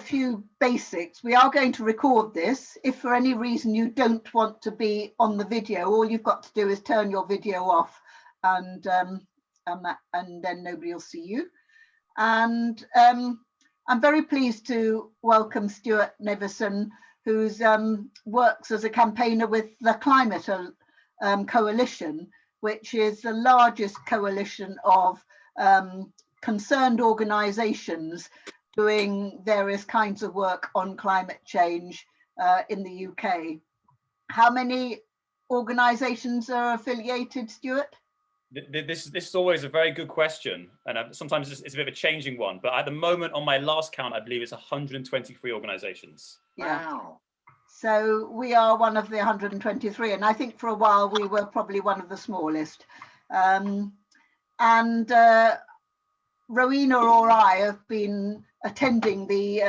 few basics. We are going to record this. If for any reason you don't want to be on the video, all you've got to do is turn your video off, and then nobody will see you. And I'm very pleased to welcome Stuart Neverson, who works as a campaigner with the Climate Coalition, which is the largest coalition of concerned organisations doing various kinds of work on climate change in the UK. How many organisations are affiliated, Stuart? This is always a very good question, and sometimes it's a bit of a changing one. But at the moment, on my last count, I believe it's 123 organisations. Yeah. Wow. So we are one of the 123, and I think for a while we were probably one of the smallest. Rowena or I have been attending the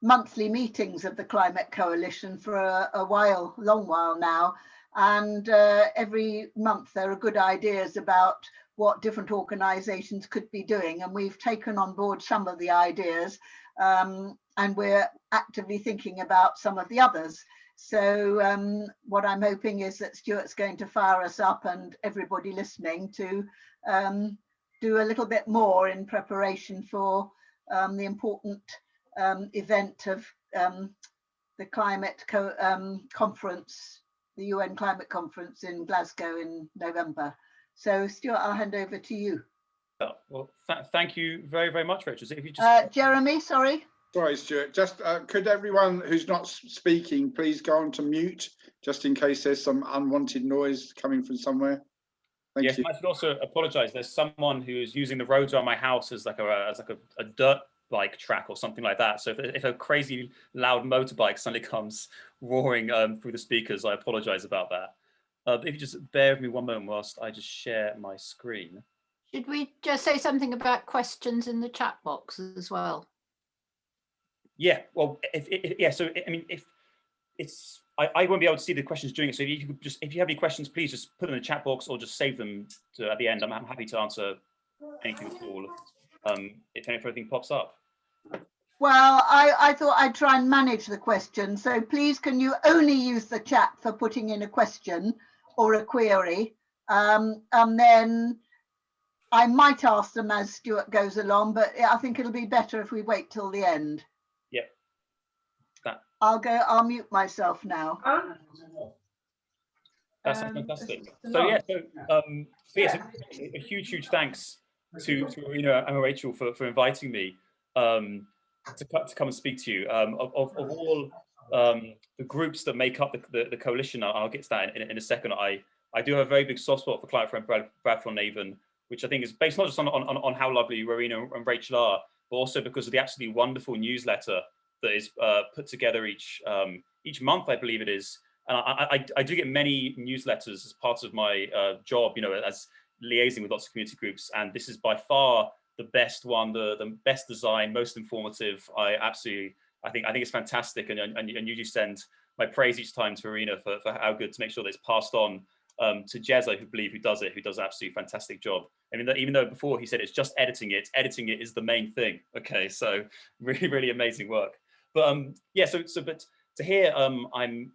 monthly meetings of the Climate Coalition for a long while now. And every month there are good ideas about what different organisations could be doing. And we've taken on board some of the ideas, and we're actively thinking about some of the others. So what I'm hoping is that Stuart's going to fire us up, and everybody listening to do a little bit more in preparation for the important event of the climate conference, the UN Climate Conference in Glasgow in November. So Stuart, I'll hand over to you. Well, thank you very, very much, Rachel. So if you just Jeremy, sorry. Sorry, Stuart. Just could everyone who's not speaking please go on to mute, just in case there's some unwanted noise coming from somewhere. Thank you. I should also apologise. There's someone who is using the roads around my house as like a dirt bike track or something like that. So if a crazy loud motorbike suddenly comes roaring through the speakers, I apologise about that. If you just bear with me one moment whilst I just share my screen. Should we just say something about questions in the chat box as well? Yeah, well, so I mean, if it's, I won't be able to see the questions during it. So if you have any questions, please just put them in the chat box or just save them to at the end. I'm happy to answer anything at all if anything pops up. Well, I thought I'd try and manage the question. So please, can you only use the chat for putting in a question or a query? And then I might ask them as Stuart goes along, but I think it'll be better if we wait till the end. Yeah. I'll mute myself now. That's fantastic. So yeah, a huge thanks to Rowena and Rachel for inviting me to come and speak to you. Of all the groups that make up the coalition, I'll get to that in a second. I do have a very big soft spot for Climate Friendly Bradford-on-Avon, which I think is based not just on how lovely Rowena and Rachel are, but also because of the absolutely wonderful newsletter that is put together each month, I believe it is. And I do get many newsletters as part of my job, as liaising with lots of community groups. And this is by far the best one, the best design, most informative. I think it's fantastic. And you do send my praise each time to Rowena for how good, to make sure that it's passed on to Jezza, who does an absolutely fantastic job. I mean, even though before he said it's just editing it is the main thing. Okay, so really, really amazing work. But but to hear I'm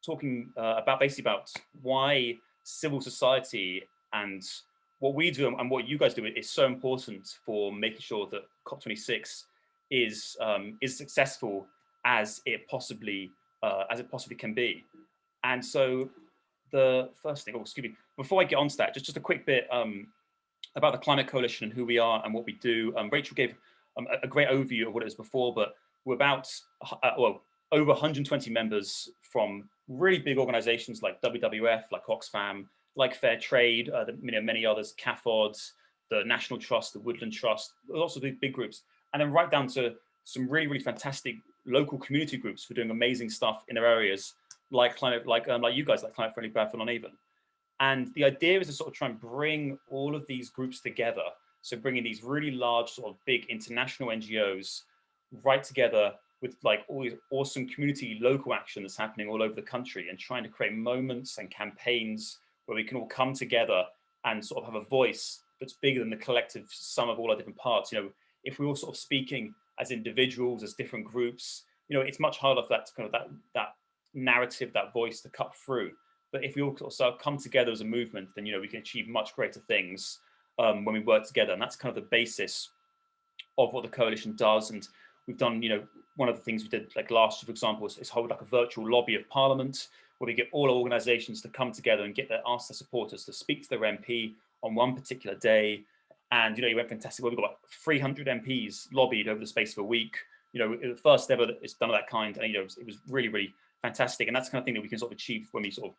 talking about why civil society and what we do and what you guys do is so important for making sure that COP26 is successful as it possibly can be. And so the first thing, before I get on to that, just a quick bit about the Climate Coalition and who we are and what we do. Rachel gave a great overview of what it was before, but we're about over 120 members from really big organizations like WWF, like Oxfam, like Fair Trade, many others, CAFOD, the National Trust, the Woodland Trust, lots of big groups, and then right down to some really, really fantastic local community groups who are doing amazing stuff in their areas, like you guys, like Climate Friendly Bradford-on-Avon. And the idea is to sort of try and bring all of these groups together. So bringing these really large, sort of big international NGOs right together with like all these awesome community local action that's happening all over the country, and trying to create moments and campaigns where we can all come together and sort of have a voice that's bigger than the collective sum of all our different parts. If we're all sort of speaking as individuals, as different groups, you know, it's much harder for that to kind of that narrative, that voice to cut through. But if we all sort of come together as a movement, then, you know, we can achieve much greater things when we work together. And that's kind of the basis of what the coalition does. And we've done, you know, one of the things we did like last year, for example, is hold like a virtual lobby of Parliament, where we get all our organisations to come together and ask their supporters to speak to their MP on one particular day. And, you know, it went fantastic. Well, we've got like 300 MPs lobbied over the space of a week. You know, the first ever that it's done of that kind. And, you know, it was really, really fantastic. And that's the kind of thing that we can sort of achieve when we sort of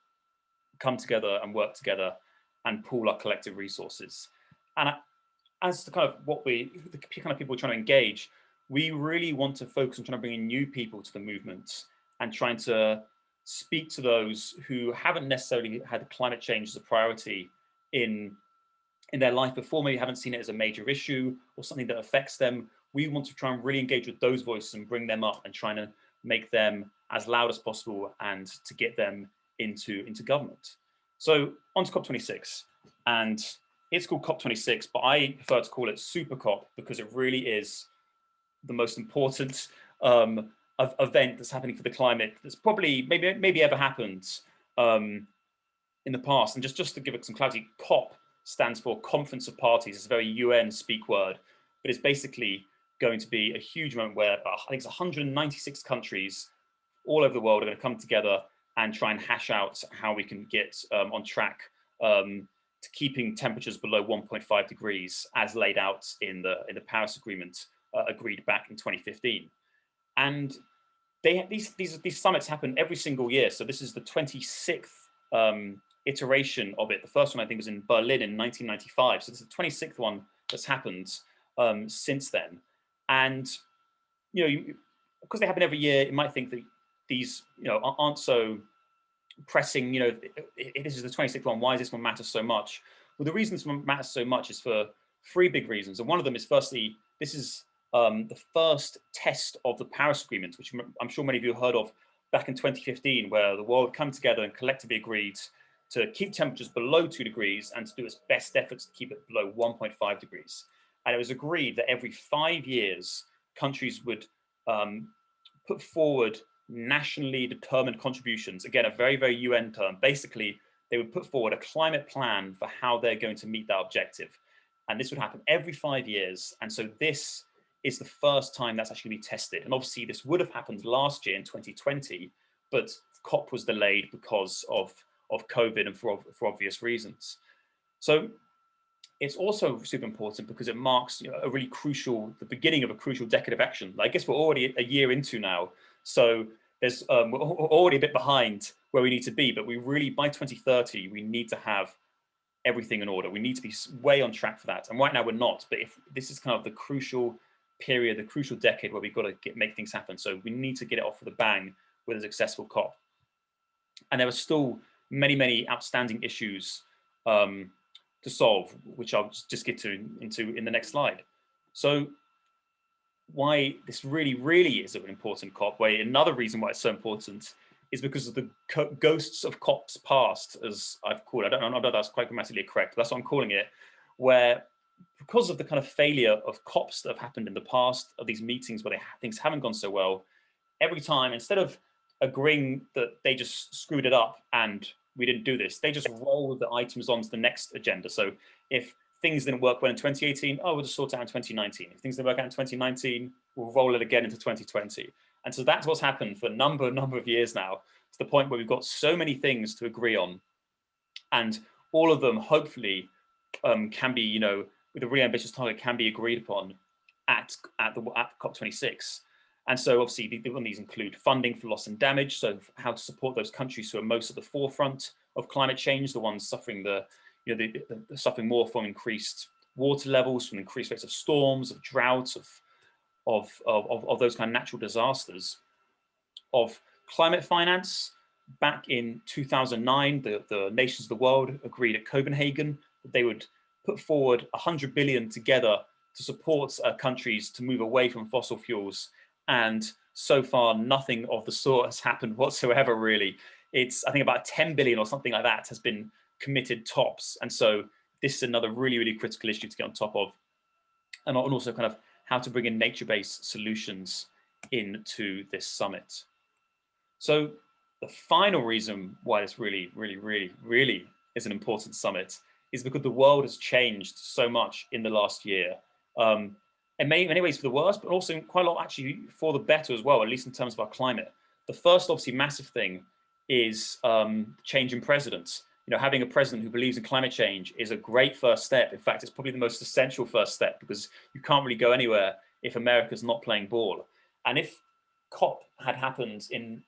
come together and work together and pool our collective resources. And as to kind of the kind of people we're trying to engage, we really want to focus on trying to bring in new people to the movement and trying to speak to those who haven't necessarily had climate change as a priority in their life before, maybe haven't seen it as a major issue or something that affects them. We want to try and really engage with those voices and bring them up and trying to make them as loud as possible and to get them into government. So on to COP26, and it's called COP26, but I prefer to call it Super COP because it really is the most important event that's happening for the climate that's probably maybe ever happened in the past. And just to give it some clarity, COP stands for Conference of Parties. It's a very UN speak word, but it's basically going to be a huge moment where I think it's 196 countries all over the world are going to come together and try and hash out how we can get on track to keeping temperatures below 1.5 degrees as laid out in the Paris Agreement agreed back in 2015. And these summits happen every single year. So this is the 26th iteration of it. The first one I think was in Berlin in 1995. So this is the 26th one that's happened since then. And, you know, because they happen every year, you might think that these, you know, aren't so pressing. You know, this is the 26th one. Why does this one matter so much? Well, the reason this one matters so much is for three big reasons. And one of them is, firstly, this is the first test of the Paris Agreement, which I'm sure many of you heard of back in 2015, where the world came together and collectively agreed to keep temperatures below 2 degrees and to do its best efforts to keep it below 1.5 degrees. And it was agreed that every 5 years, countries would put forward nationally determined contributions. Again, a very, very UN term. Basically, they would put forward a climate plan for how they're going to meet that objective. And this would happen every 5 years. And so this is the first time that's actually been tested. And obviously this would have happened last year in 2020, but COP was delayed because of COVID and for obvious reasons. So it's also super important because it marks, you know, a really crucial, the beginning of a crucial decade of action. I guess we're already a year into now. So there's we're already a bit behind where we need to be, but we really, by 2030, we need to have everything in order. We need to be way on track for that. And right now we're not, but if this is kind of the crucial period, the crucial decade where we've got to make things happen. So we need to get it off with a bang with a successful COP. And there are still many, many outstanding issues to solve, which I'll just get into in the next slide. So why this really, really is an important COP, why another reason why it's so important is because of the ghosts of COPs past, as I've called it. I don't know if that's quite grammatically correct, but that's what I'm calling it, where because of the kind of failure of COPs that have happened in the past, of these meetings where things haven't gone so well, every time, instead of agreeing that they just screwed it up and we didn't do this, they just roll the items onto the next agenda. So if things didn't work well in 2018, oh, we'll just sort it out in 2019. If things didn't work out in 2019, we'll roll it again into 2020. And so that's what's happened for a number of years now, to the point where we've got so many things to agree on. And all of them, hopefully, can be, you know, with a really ambitious target, can be agreed upon at COP26. And so obviously these include funding for loss and damage, so how to support those countries who are most at the forefront of climate change, the ones suffering suffering more from increased water levels, from increased rates of storms, of droughts, of those kind of natural disasters, of climate finance. Back in 2009, the nations of the world agreed at Copenhagen that they would put forward 100 billion together to support countries to move away from fossil fuels. And so far, nothing of the sort has happened whatsoever, really. It's, I think, about 10 billion or something like that has been committed tops. And so this is another really, really critical issue to get on top of. And also kind of how to bring in nature-based solutions into this summit. So the final reason why this really is an important summit is because the world has changed so much in the last year. In many ways for the worse, but also quite a lot actually for the better as well, at least in terms of our climate. The first obviously massive thing is change in presidents. You know, having a president who believes in climate change is a great first step. In fact, it's probably the most essential first step, because you can't really go anywhere if America's not playing ball. And if COP had happened in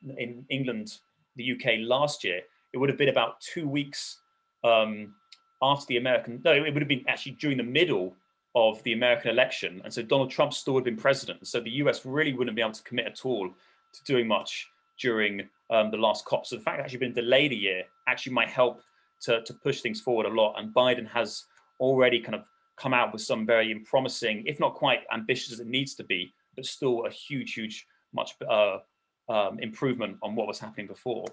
England, the UK last year, it would have been about 2 weeks after the American, no, it would have been actually during the middle of the American election. And so Donald Trump still would have been president. So the US really wouldn't be able to commit at all to doing much during the last COP. So the fact that it's actually been delayed a year actually might help to push things forward a lot. And Biden has already kind of come out with some very promising, if not quite ambitious as it needs to be, but still a huge, much improvement on what was happening before.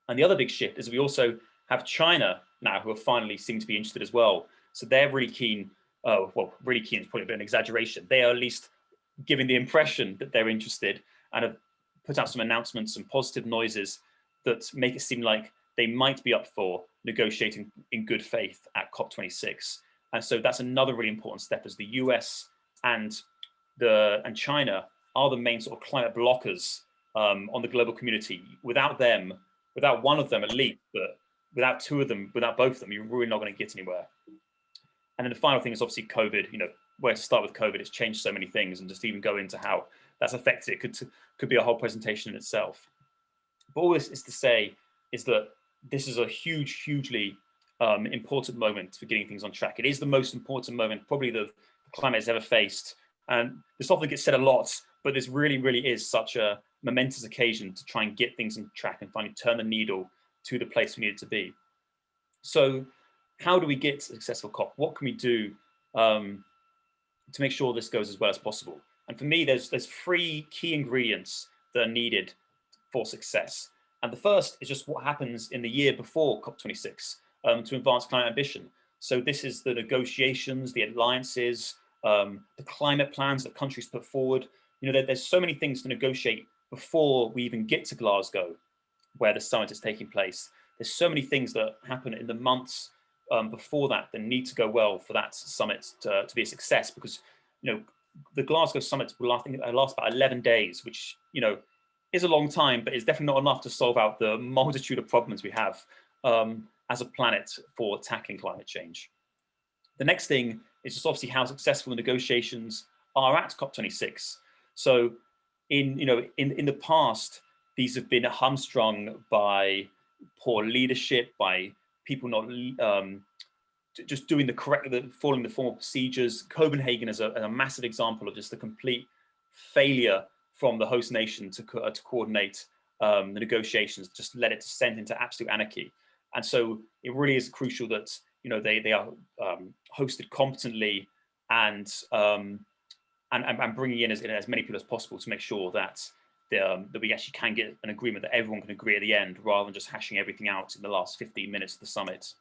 And the other big shift is we also have China now, who are finally seem to be interested as well. So they're really keen. Well, really keen is probably a bit of an exaggeration. They are at least giving the impression that they're interested, and have put out some announcements and positive noises that make it seem like they might be up for negotiating in good faith at COP26. And so that's another really important step, as the US and China are the main sort of climate blockers on the global community. Without them, without one of them at least, but without two of them, without both of them, you're really not going to get anywhere. And then the final thing is obviously COVID. You know, where to start with COVID, it's changed so many things, and just even go into how that's affected it could be a whole presentation in itself. But all this is to say is that this is a hugely important moment for getting things on track. It is the most important moment probably the climate has ever faced. And this often gets said a lot, but this really is such a momentous occasion to try and get things on track and finally turn the needle to the place we need it to be. So how do we get a successful COP? What can we do to make sure this goes as well as possible? And for me, there's 3 key ingredients that are needed for success. And the first is just what happens in the year before COP26 to advance climate ambition. So this is the negotiations, the alliances, the climate plans that countries put forward. You know, there's so many things to negotiate before we even get to Glasgow, where the summit is taking place. There's so many things that happen in the months before that need to go well for that summit to be a success, because, you know, the Glasgow summit will last about 11 days, which, you know, is a long time, but it's definitely not enough to solve out the multitude of problems we have as a planet for tackling climate change. The next thing is just obviously how successful the negotiations are at COP26. So in the past, these have been hamstrung by poor leadership, by people not just doing following the formal procedures. Copenhagen is a massive example of just the complete failure from the host nation to coordinate the negotiations, just let it descend into absolute anarchy. And so it really is crucial that, you know, they are hosted competently and bringing in as many people as possible to make sure that that we actually can get an agreement that everyone can agree at the end, rather than just hashing everything out in the last 15 minutes of the summit.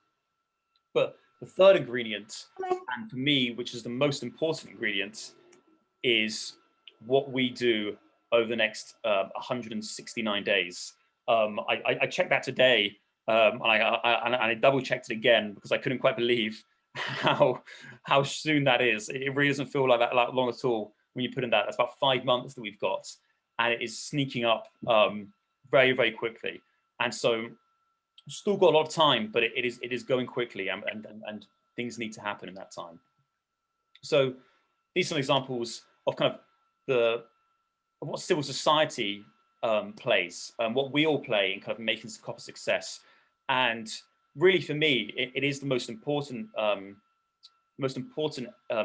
But the third ingredient, and for me, which is the most important ingredient, is what we do over the next 169 days. I checked that today, and I double checked it again, because I couldn't quite believe how soon that is. It really doesn't feel like that long at all when you put in that. That's about 5 months that we've got, and it is sneaking up very quickly. And so still got a lot of time, but it is going quickly, and things need to happen in that time. So these are some examples of kind of what civil society plays, what we all play in kind of making COP a success. And really, for me, it is the most important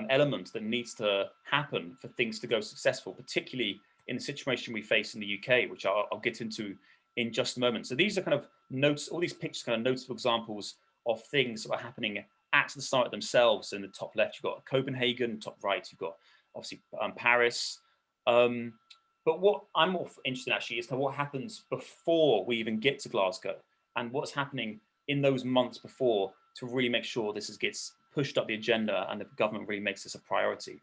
element that needs to happen for things to go successful, particularly in the situation we face in the UK, which I'll get into in just a moment. So these are kind of notes, all these pictures, kind of notable examples of things that are happening at the summit themselves. In the top left, you've got Copenhagen, top right, you've got obviously Paris. But what I'm more interested in actually is kind of what happens before we even get to Glasgow, and what's happening in those months before to really make sure this gets pushed up the agenda and the government really makes this a priority.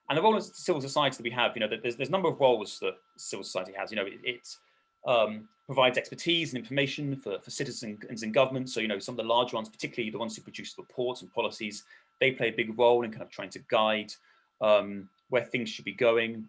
And the role of civil society that we have, there's a number of roles that civil society has. It provides expertise and information for citizens in government. So, some of the large ones, particularly the ones who produce reports and policies, they play a big role in kind of trying to guide where things should be going.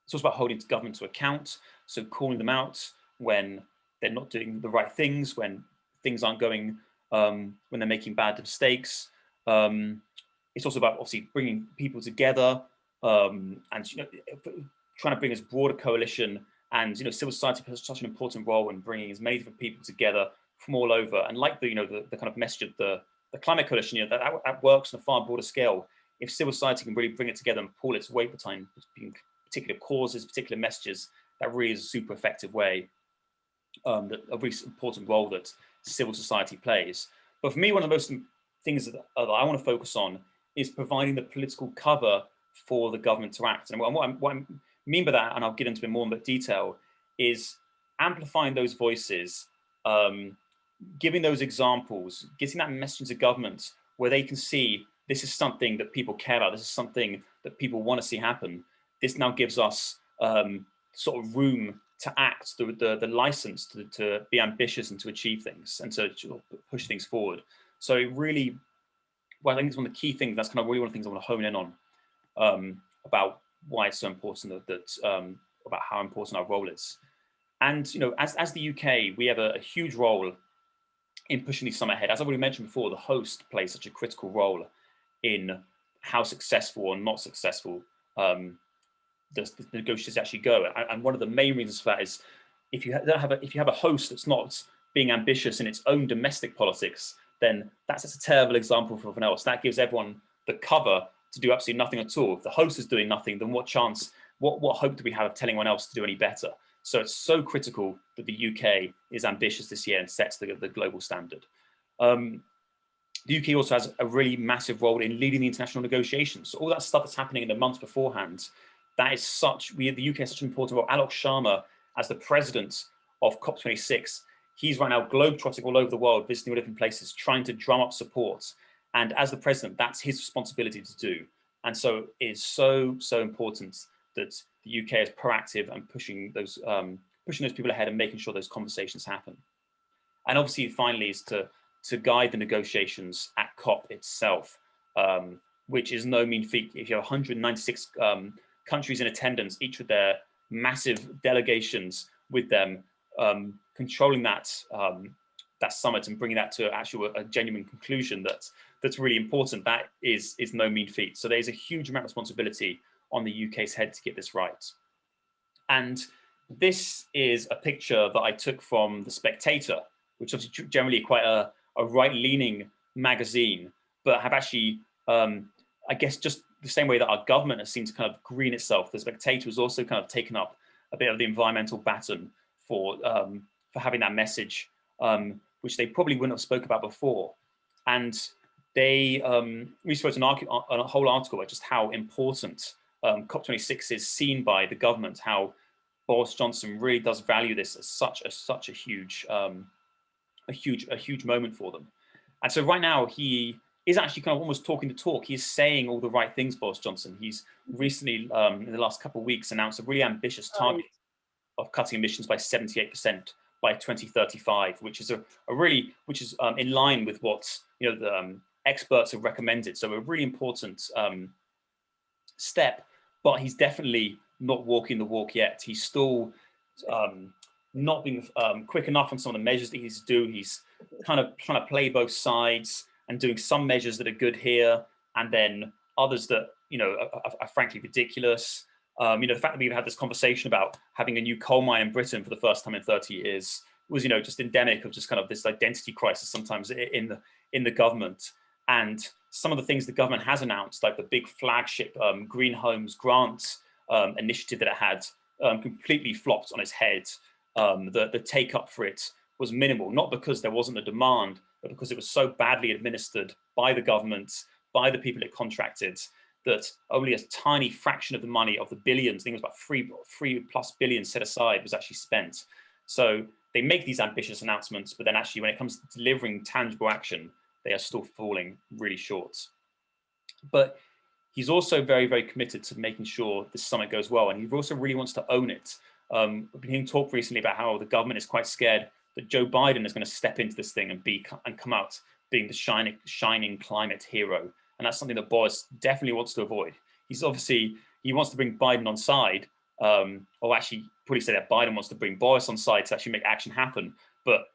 It's also about holding government to account, so calling them out when they're not doing the right things, when things aren't going, when they're making bad mistakes. It's also about obviously bringing people together and trying to bring as broad a coalition. And civil society plays such an important role in bringing as many different people together from all over. And like the kind of message of the climate coalition, that works on a far broader scale. If civil society can really bring it together and pull its weight behind particular causes, particular messages, that really is a super effective way, a really important role that civil society plays. But for me, one of the most things that I want to focus on is providing the political cover for the government to act. And what I mean by that, and I'll get into it more in detail, is amplifying those voices, giving those examples, getting that message into government where they can see this is something that people care about, this is something that people want to see happen. This now gives us sort of room to act, the license to be ambitious and to achieve things and to push things forward. So it really, I think it's one of the key things, that's kind of really one of the things I want to hone in on about why it's so important about how important our role is. And as the UK, we have a huge role in pushing these summit ahead. As I've already mentioned before, the host plays such a critical role in how successful or not successful the negotiations actually go. And one of the main reasons for that is if you have a host that's not being ambitious in its own domestic politics, then that's a terrible example for everyone else. That gives everyone the cover to do absolutely nothing at all. If the host is doing nothing, then what chance, what hope do we have of telling anyone else to do any better? So it's so critical that the UK is ambitious this year and sets the global standard. The UK also has a really massive role in leading the international negotiations. So all that stuff that's happening in the months beforehand, that is the UK has such an important role. Alok Sharma, as the president of COP26, he's right now globetrotting all over the world, visiting all different places, trying to drum up support. And as the president, that's his responsibility to do. And so it's so important that the UK is proactive and pushing those people ahead and making sure those conversations happen. And obviously, finally, is to guide the negotiations at COP itself, which is no mean feat. If you have 196 countries in attendance, each with their massive delegations with them, controlling that summit and bringing that to actually a genuine conclusion that's really important, that is no mean feat. So there's a huge amount of responsibility on the UK's head to get this right. And this is a picture that I took from The Spectator, which is generally quite a right-leaning magazine, but have actually, I guess, just the same way that our government has seemed to kind of green itself, The Spectator has also kind of taken up a bit of the environmental baton for having that message, which they probably wouldn't have spoke about before. And they wrote a whole article about just how important COP26 is seen by the government, how Boris Johnson really does value this as such a huge moment for them. And so right now he is actually kind of almost talking the talk. He's saying all the right things, Boris Johnson. He's recently, in the last couple of weeks, announced a really ambitious target of cutting emissions by 78% by 2035, which is in line with what the experts have recommended. So a really important step, but he's definitely not walking the walk yet. He's still not being quick enough on some of the measures that he's doing. He's kind of trying to play both sides and doing some measures that are good here, and then others that are frankly ridiculous. The fact that we've had this conversation about having a new coal mine in Britain for the first time in 30 years was, just endemic of just kind of this identity crisis sometimes in the government. And some of the things the government has announced, like the big flagship Green Homes grant initiative that it had, completely flopped on its head. The take up for it was minimal, not because there wasn't a demand, but because it was so badly administered by the government, by the people it contracted, that only a tiny fraction of the money of the billions, I think it was about 3+ billion set aside, was actually spent. So they make these ambitious announcements, but then actually when it comes to delivering tangible action, they are still falling really short. But he's also very, very committed to making sure this summit goes well, and he also really wants to own it. I've been hearing talk recently about how the government is quite scared that Joe Biden is going to step into this thing and come out being the shining climate hero, and that's something that Boris definitely wants to avoid. He wants to bring Biden on side, or actually, probably say that Biden wants to bring Boris on side to actually make action happen. But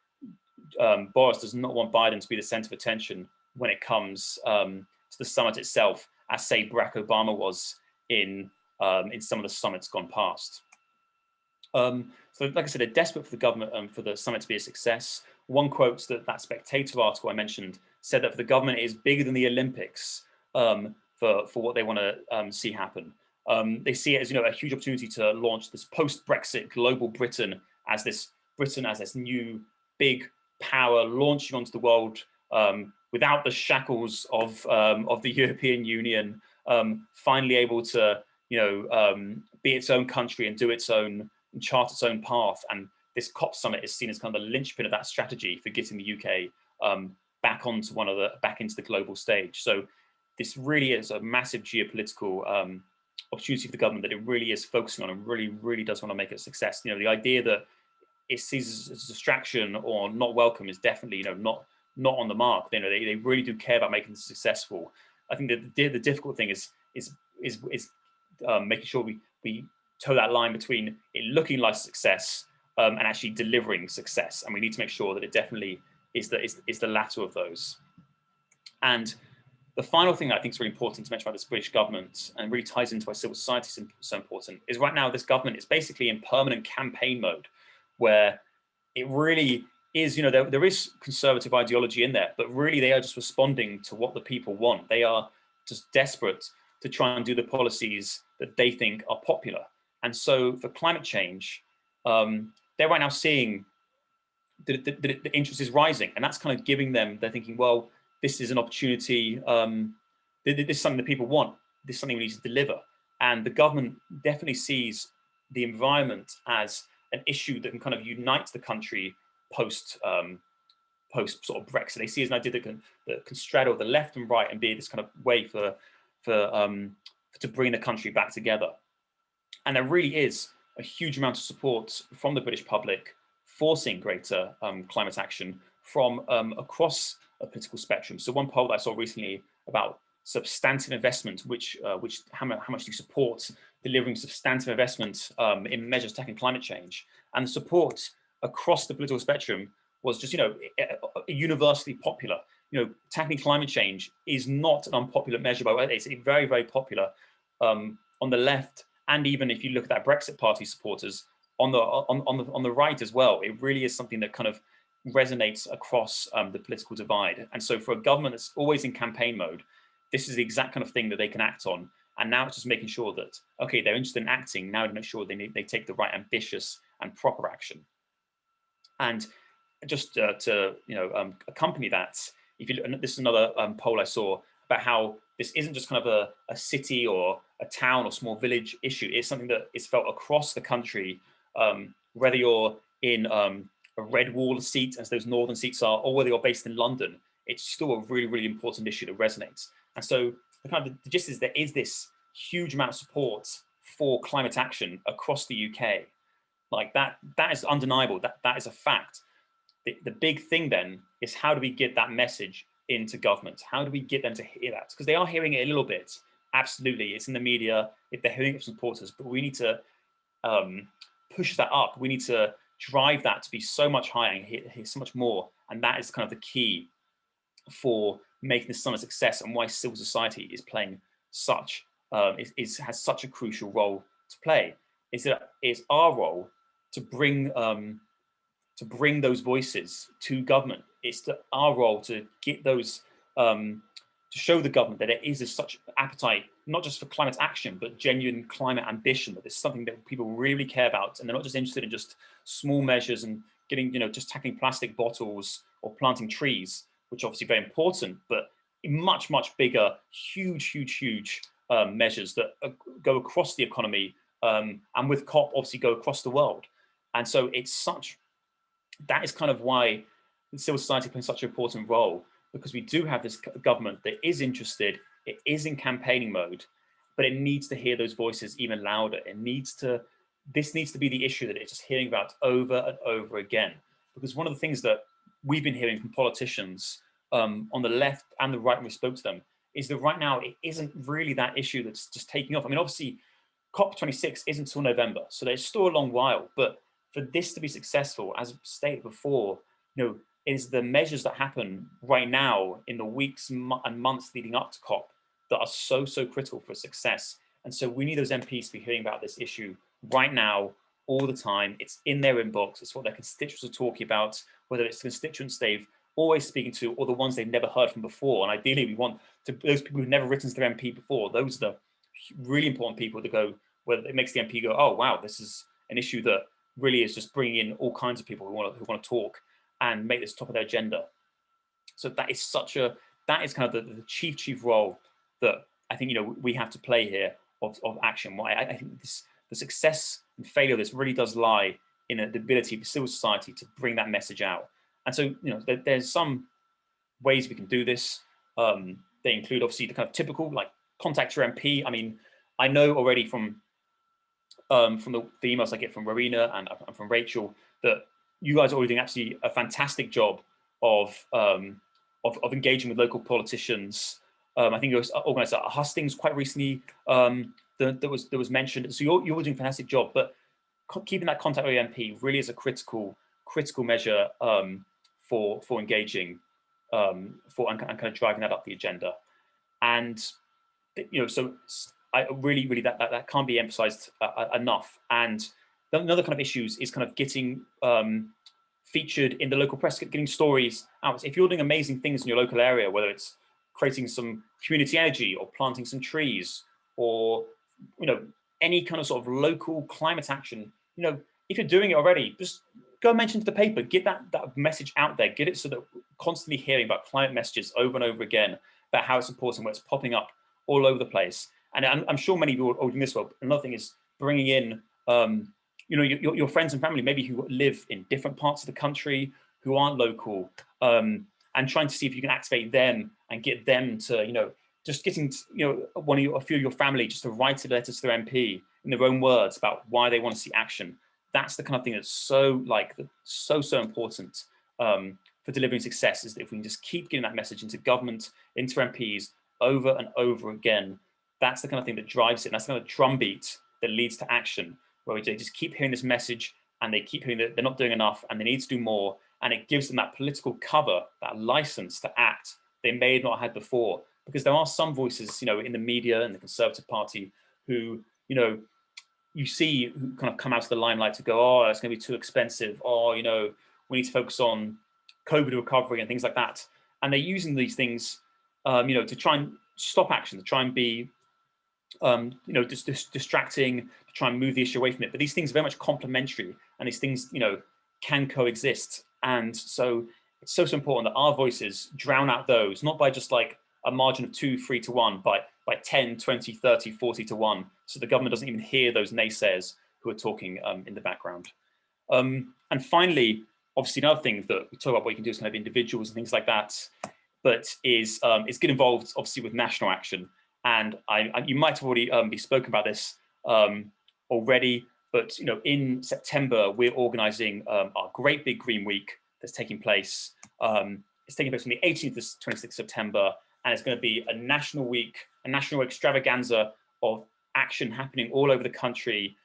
Boris does not want Biden to be the center of attention when it comes to the summit itself, as say Barack Obama was in some of the summits gone past. So, like I said, they're desperate for the government for the summit to be a success. One quote that Spectator article I mentioned said that for the government it is bigger than the Olympics for what they want to see happen. They see it as a huge opportunity to launch this post-Brexit global Britain as this new big power launching onto the world without the shackles of the European Union, finally able to be its own country and do its own and chart its own path. And this COP summit is seen as kind of the linchpin of that strategy for getting the UK back into the global stage. So this really is a massive geopolitical opportunity for the government that it really is focusing on and really does want to make it a success. The idea that it sees as a distraction or not welcome is definitely not on the mark. They really do care about making it successful. I think that the difficult thing is making sure we toe that line between it looking like success and actually delivering success, and we need to make sure that it definitely is the latter of those. And the final thing that I think is really important to mention about this British government, and really ties into why civil society is so important, is right now this government is basically in permanent campaign mode, where it really is, there is conservative ideology in there, but really they are just responding to what the people want. They are just desperate to try and do the policies that they think are popular. And so for climate change, they're right now seeing the interest is rising, and that's kind of giving them, they're thinking, well, this is an opportunity, this is something that people want, this is something we need to deliver. And the government definitely sees the environment as an issue that can kind of unite the country post sort of Brexit. They see it as an idea that can straddle the left and right and be this kind of way to bring the country back together. And there really is a huge amount of support from the British public for seeing greater climate action from across a political spectrum. So one poll that I saw recently about substantive investment, how much do you support delivering substantive investment in measures tackling climate change, and the support across the political spectrum was just universally popular. Tackling climate change is not an unpopular measure, but it's very, very popular on the left, and even if you look at that Brexit Party supporters on the right as well, it really is something that kind of resonates across the political divide. And so for a government that's always in campaign mode, this is the exact kind of thing that they can act on. And now it's just making sure that, okay, they're interested in acting, now to make sure they take the right ambitious and proper action. And just to accompany that, this is another poll I saw about how this isn't just kind of a city or a town or small village issue. It's something that is felt across the country, whether you're in a red wall seat, as those northern seats are, or whether you're based in London. It's still a really, really important issue that resonates. And so the gist is there is this huge amount of support for climate action across the UK. Like that is undeniable. That is a fact. The big thing then is, how do we get that message into government? How do we get them to hear that? Because they are hearing it a little bit. Absolutely, it's in the media. They're hearing it from supporters, but we need to push that up. We need to drive that to be so much higher and hear so much more. And that is kind of the key for making this summit a success, and why civil society is playing has such a crucial role to play. Is that it's our role to bring those voices to government. It's our role to get those to show the government that there is such appetite, not just for climate action, but genuine climate ambition, that it's something that people really care about, and they're not just interested in just small measures and getting, just tackling plastic bottles or planting trees, which are obviously very important, but much, much bigger, huge measures that go across the economy, and with COP obviously go across the world. And so that is kind of why civil society plays such an important role, because we do have this government that is interested it is in campaigning mode, but it needs to hear those voices even louder. This needs to be the issue that it's just hearing about over and over again. Because one of the things that we've been hearing from politicians on the left and the right when we spoke to them is that right now it isn't really that issue that's just taking off. I mean, obviously, COP26 isn't until November, so there's still a long while. But for this to be successful, as stated before, it is the measures that happen right now in the weeks and months leading up to COP that are so critical for success. And so we need those MPs to be hearing about this issue right now, all the time. It's in their inbox. It's what their constituents are talking about, whether it's the constituents they've always speaking to or the ones they've never heard from before. And ideally, we want those people who've never written to their MP before. Those are the really important people to go, where it makes the MP go, oh, wow, this is an issue that really is just bringing in all kinds of people who want to talk and make this top of their agenda. So that is kind of the chief role that I think, we have to play here of action. Why I think the success and failure of this really does lie in the ability of civil society to bring that message out. And so, there's some ways we can do this. They include obviously the kind of typical, like, contact your MP. I mean, I know already from the emails I get from Marina and from Rachel that you guys are already doing absolutely a fantastic job of engaging with local politicians. I think you organised a hustings quite recently that was mentioned. So you're doing a fantastic job, but keeping that contact with your MP really is a critical measure for engaging and kind of driving that up the agenda. And so I really that can't be emphasized enough. And another kind of issues is kind of getting featured in the local press, getting stories out. If you're doing amazing things in your local area, whether it's creating some community energy or planting some trees or any kind of sort of local climate action, if you're doing it already, just go mention to the paper, get that message out there, get it so that we're constantly hearing about climate messages over and over again, about how it's important, where it's popping up all over the place. And I'm sure many of you are doing this well. Another thing is bringing in your friends and family, maybe who live in different parts of the country, who aren't local, and trying to see if you can activate them and get them to, just getting, a few of your family just to write a letter to their MP in their own words about why they want to see action. That's the kind of thing that's so important for delivering success, is that if we can just keep getting that message into government, into MPs over and over again, that's the kind of thing that drives it. And that's the kind of drumbeat that leads to action, where they just keep hearing this message and they keep hearing that they're not doing enough and they need to do more. And it gives them that political cover, that license to act they may not have had before. Because there are some voices, in the media and the Conservative Party who, you see who kind of come out of the limelight to go, oh, it's going to be too expensive. Oh, we need to focus on COVID recovery and things like that. And they're using these things, to try and stop action, to try and be, distracting, to try and move the issue away from it. But these things are very much complementary, and these things, can coexist. And so it's so important that our voices drown out those, not by just like a margin of 2-3 to 1, by 10, 20, 30, 40 to 1. So the government doesn't even hear those naysayers who are talking in the background. And finally, obviously another thing that we talk about what you can do as kind of individuals and things like that, but is get involved obviously with national action. And you might have already be spoken about this already, but in September we're organising our great big Green Week that's taking place. It's taking place from the 18th to 26th September, and it's going to be a national week, a national extravaganza of action happening all over the country,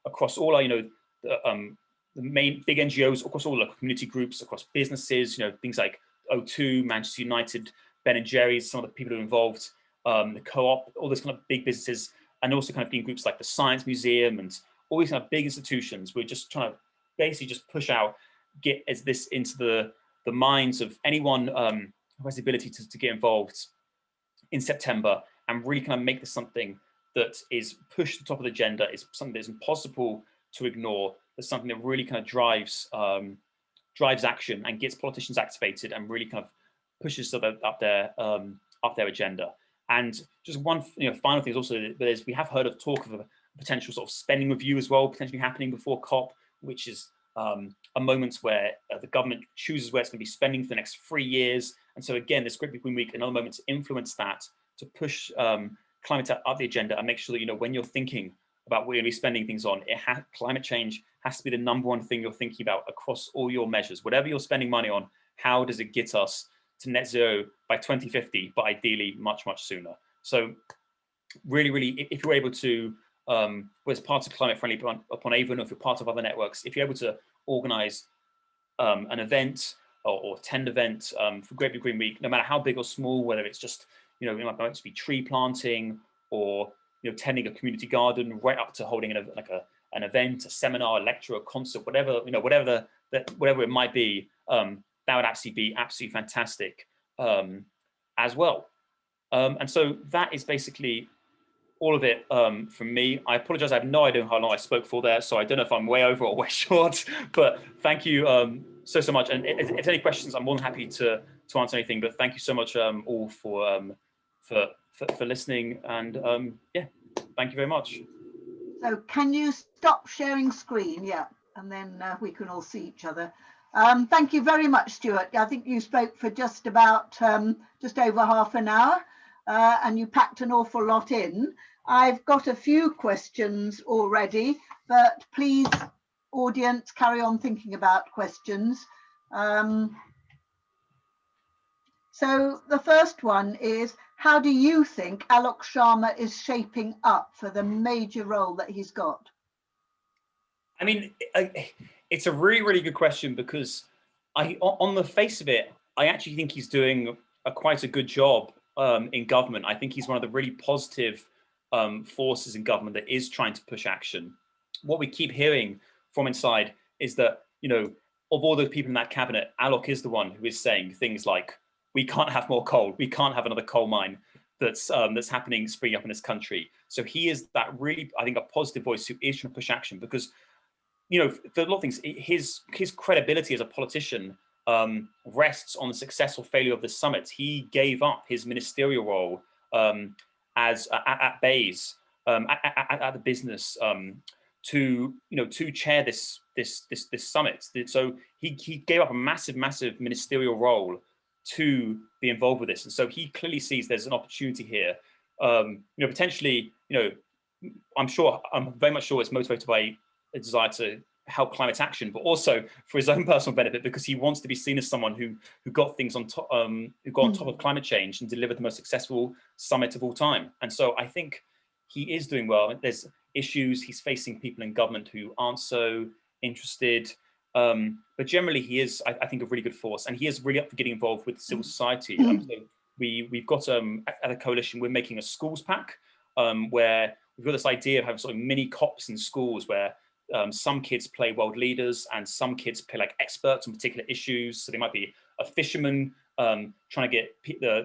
across all our, the main big NGOs, across all the community groups, across businesses, things like O2, Manchester United, Ben & Jerry's, some of the people who are involved, the Co-op, all those kind of big businesses, and also kind of being groups like the Science Museum and all these kind of big institutions. We're just trying to basically just push out, get this into the minds of anyone who has the ability to get involved in September, and really kind of make this something that is pushed to the top of the agenda, is something that is impossible to ignore. There's something that really kind of drives action and gets politicians activated and really kind of pushes up their agenda. And just one final thing is also that we have heard of talk of a potential sort of spending review as well, potentially happening before COP, which is a moment where the government chooses where it's going to be spending for the next 3 years. And so again, this Great Big Green Week, another moment to influence that, push climate up the agenda and make sure that, you know, when you're thinking about what you're going to be spending things on, climate change has to be the #1 thing you're thinking about across all your measures. Whatever you're spending money on, how does it get us to net zero by 2050, but ideally much, much sooner? So really, really, if you're able to, as part of Climate Friendly upon Avon, or if you're part of other networks, if you're able to organize an event or attend event for Great Big Green Week, no matter how big or small, whether it's just, you know, it might just be tree planting, or, you know, tending a community garden, right up to holding an event, a seminar, a lecture, a concert, whatever, you know, whatever it might be, that would absolutely be absolutely fantastic as well. And so that is basically all of it from me. I apologize, I have no idea how long I spoke for there, so I don't know if I'm way over or way short, but thank you so much. And if there's any questions, I'm more than happy to answer anything, but thank you so much all for listening, and yeah, thank you very much. So can you stop sharing screen? Yeah, and then we can all see each other. Thank you very much, Stuart. I think you spoke for just about just over half an hour, and you packed an awful lot in. I've got a few questions already, but please, audience, carry on thinking about questions. So the first one is, how do you think Alok Sharma is shaping up for the major role that he's got? I mean, it's a really, really good question, because on the face of it, I actually think he's doing quite a good job in government. I think he's one of the really positive forces in government that is trying to push action. What we keep hearing from inside is that, you know, of all the people in that cabinet, Alok is the one who is saying things like, we can't have more coal, we can't have another coal mine that's happening, springing up in this country. So he is that really, I think, a positive voice who is trying to push action, because, you know, for a lot of things, his credibility as a politician rests on the successful failure of the summit. He gave up his ministerial role at Bayes, at the business, to chair this summit. So he gave up a massive ministerial role to be involved with this, and so he clearly sees there's an opportunity here. You know, potentially, you know, I'm very much sure it's motivated by a desire to help climate action, but also for his own personal benefit, because he wants to be seen as someone who got things on top, who got on top of climate change and delivered the most successful summit of all time. And so I think he is doing well. There's issues he's facing, people in government who aren't so interested, but generally he is, I think, a really good force, and he is really up for getting involved with civil society. So we've got at the coalition, we're making a schools pack where we've got this idea of having sort of mini COPs in schools, where some kids play world leaders and some kids play like experts on particular issues. So they might be a fisherman trying to get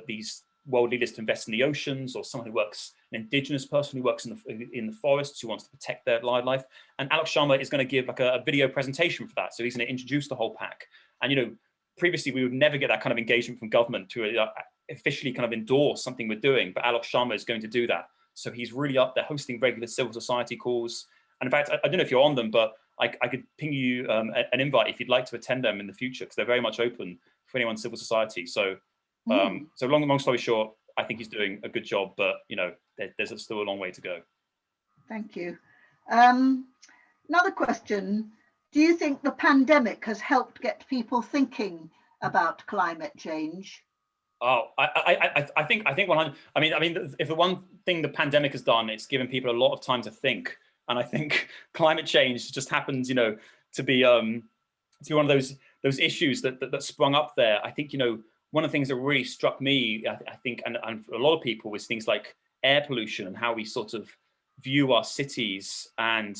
these world leaders to invest in the oceans, or someone who works, an indigenous person who works in the forests, who wants to protect their wildlife. And Alok Sharma is going to give like a video presentation for that. So he's going to introduce the whole pack. And, you know, previously we would never get that kind of engagement from government to officially kind of endorse something we're doing, but Alok Sharma is going to do that. So he's really up there hosting regular civil society calls. And in fact, I don't know if you're on them, but I could ping you an invite if you'd like to attend them in the future, because they're very much open for anyone in civil society. So, so long story short, I think he's doing a good job, but, you know, there's still a long way to go. Thank you. Another question: do you think the pandemic has helped get people thinking about climate change? Oh, I think 100. I mean, if the one thing the pandemic has done, it's given people a lot of time to think. And I think climate change just happens, you know, to be one of those issues that sprung up there. I think, you know, one of the things that really struck me, I think, and for a lot of people, was things like air pollution and how we sort of view our cities and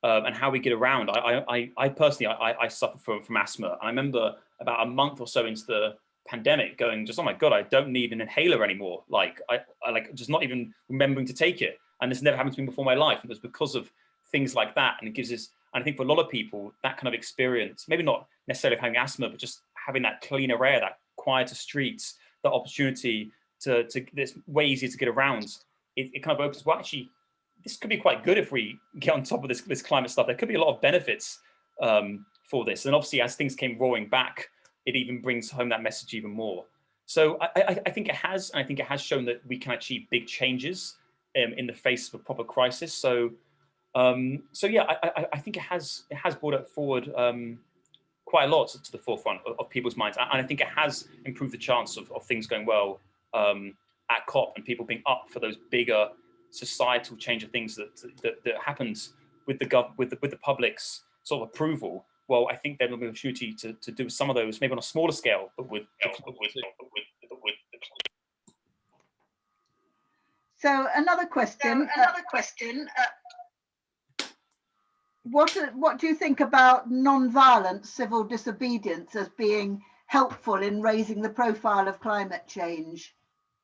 how we get around. I personally suffer from asthma. I remember about a month or so into the pandemic going, just, oh my God, I don't need an inhaler anymore. Like I like just not even remembering to take it. And this never happened to me before in my life. And it was because of things like that. And it gives us, and I think for a lot of people, that kind of experience, maybe not necessarily having asthma, but just having that cleaner air, that quieter streets, that opportunity to it's way easier to get around. It kind of opens, well, actually, this could be quite good if we get on top of this climate stuff. There could be a lot of benefits for this. And obviously, as things came roaring back, it even brings home that message even more. So I think it has, and I think it has shown that we can achieve big changes in the face of a proper crisis. So yeah, I think it has brought it forward quite a lot to the forefront of people's minds, and I think it has improved the chance of things going well at COP and people being up for those bigger societal change of things that happens with the public's sort of approval. Well, I think there will be an opportunity to do some of those, maybe on a smaller scale, but with. So another question. What do you think about non-violent civil disobedience as being helpful in raising the profile of climate change?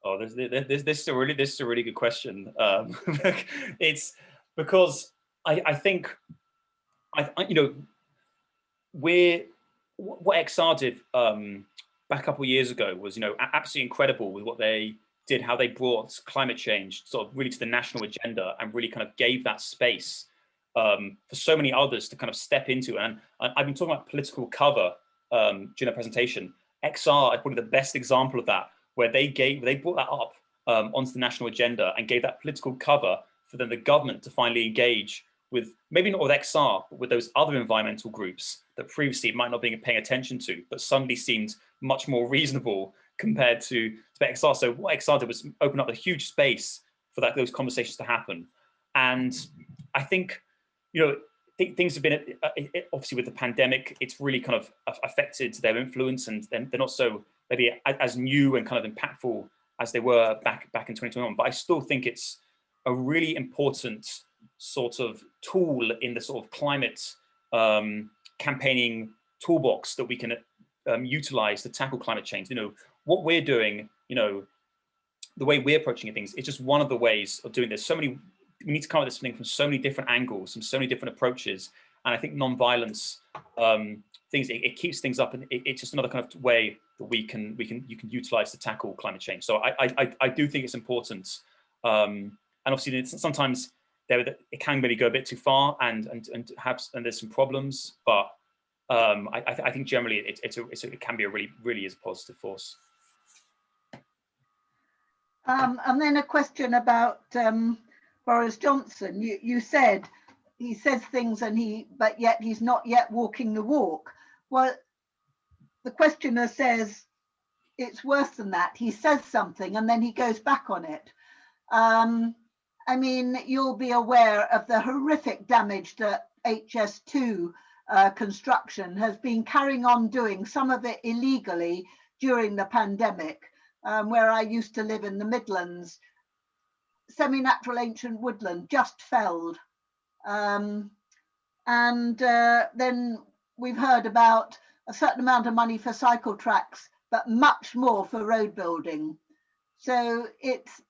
Oh, this is a really good question. It's because I think what XR did back a couple of years ago was absolutely incredible with what they did, how they brought climate change sort of really to the national agenda and really kind of gave that space for so many others to kind of step into. And I've been talking about political cover during the presentation. XR is probably the best example of that, where they brought that up onto the national agenda and gave that political cover for then the government to finally engage with, maybe not with XR, but with those other environmental groups that previously might not have been paying attention to, but suddenly seemed much more reasonable compared to XR. So what XR did was open up a huge space for those conversations to happen. And I think, things have been, obviously with the pandemic, it's really kind of affected their influence, and they're not so maybe as new and kind of impactful as they were back in 2021. But I still think it's a really important sort of tool in the sort of climate campaigning toolbox that we can utilize to tackle climate change. What we're doing, the way we're approaching things, it's just one of the ways of doing this. We need to come at this thing from so many different angles, from so many different approaches. And I think non-violence things, it keeps things up, and it's just another kind of way that you can utilize to tackle climate change. So I do think it's important. And obviously sometimes it can maybe go a bit too far, and there's some problems, but I think generally it can be really is a positive force. And then a question about Boris Johnson. You said he says things but yet he's not yet walking the walk. Well, the questioner says it's worse than that. He says something and then he goes back on it. I mean, you'll be aware of the horrific damage that HS2 construction has been carrying on doing, some of it illegally during the pandemic, where I used to live in the Midlands. Semi-natural ancient woodland just felled. And then we've heard about a certain amount of money for cycle tracks, but much more for road building. So it's,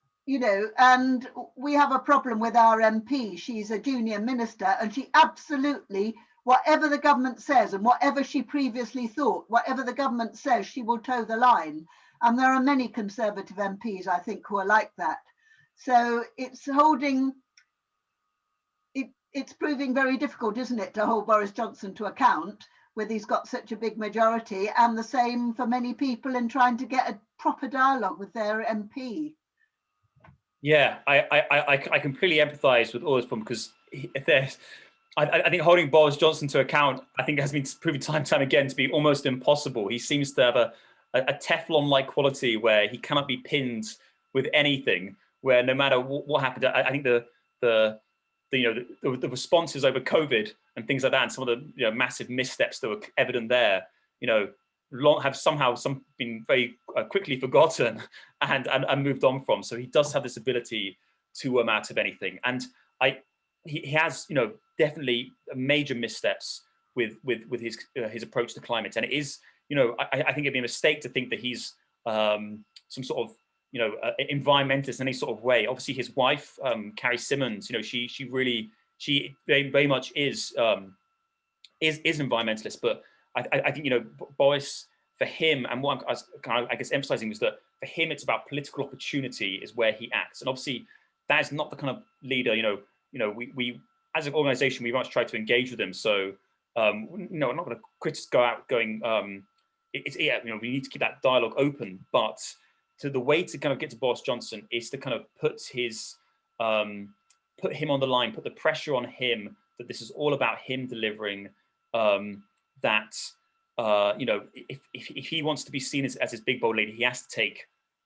and we have a problem with our MP. She's a junior minister, and she absolutely, whatever the government says and whatever she previously thought, whatever the government says, she will toe the line. And there are many Conservative MPs, I think, who are like that. So it's proving very difficult, isn't it, to hold Boris Johnson to account, with he's got such a big majority, and the same for many people in trying to get a proper dialogue with their MP. Yeah, I completely empathise with all this problem, because I think holding Boris Johnson to account, I think has been proven time and time again to be almost impossible. He seems to have a Teflon-like quality where he cannot be pinned with anything, where no matter what happened, I think the responses over COVID and things like that, and some of the massive missteps that were evident there, have somehow been very quickly forgotten and moved on from. So he does have this ability to worm out of anything, and he has definitely major missteps with his approach to climate, and it is I think it'd be a mistake to think that he's some sort of environmentalist in any sort of way. Obviously, his wife, Carrie Symonds, she very much is environmentalist. But I think Boris, for him, and what I was kind of, I guess, emphasizing was that for him it's about political opportunity is where he acts, and obviously that is not the kind of leader. We as an organisation we much try to engage with him. So I'm not going to go out going yeah, you know, we need to keep that dialogue open, but the way to kind of get to Boris Johnson is to kind of put him on the line, put the pressure on him that this is all about him delivering, that you know, if he wants to be seen as his big bold leader, he has to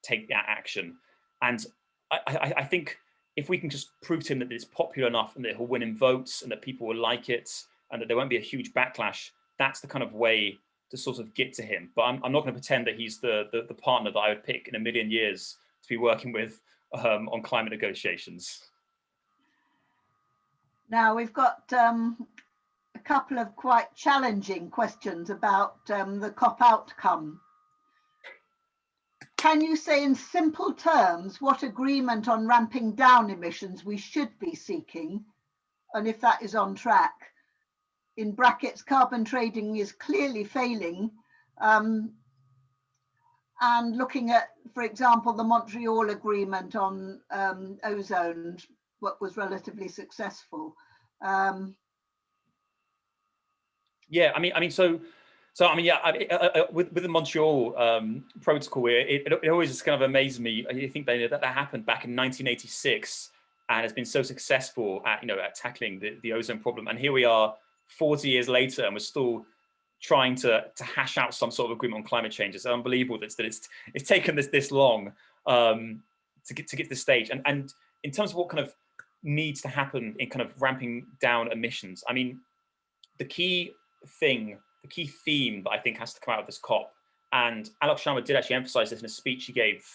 take that action. And I think if we can just prove to him that it's popular enough and that he'll win in votes and that people will like it and that there won't be a huge backlash, that's the kind of way to sort of get to him. But I'm not going to pretend that he's the partner that I would pick in a million years to be working with on climate negotiations. Now we've got a couple of quite challenging questions about the COP outcome. Can you say in simple terms what agreement on ramping down emissions we should be seeking, and if that is on track? In brackets, carbon trading is clearly failing, and looking at, for example, the Montreal Agreement on ozone, what was relatively successful. Yeah, I mean, so I mean, yeah, with the Montreal Protocol, it always just kind of amazes me. I think that happened back in 1986, and has been so successful at at tackling the ozone problem. And here we are, 40 years later, and we're still trying to hash out some sort of agreement on climate change. It's unbelievable that it's taken this long to get to this stage. And in terms of what kind of needs to happen in kind of ramping down emissions, I mean, the key theme that I think has to come out of this COP, and Alok Sharma did actually emphasize this in a speech he gave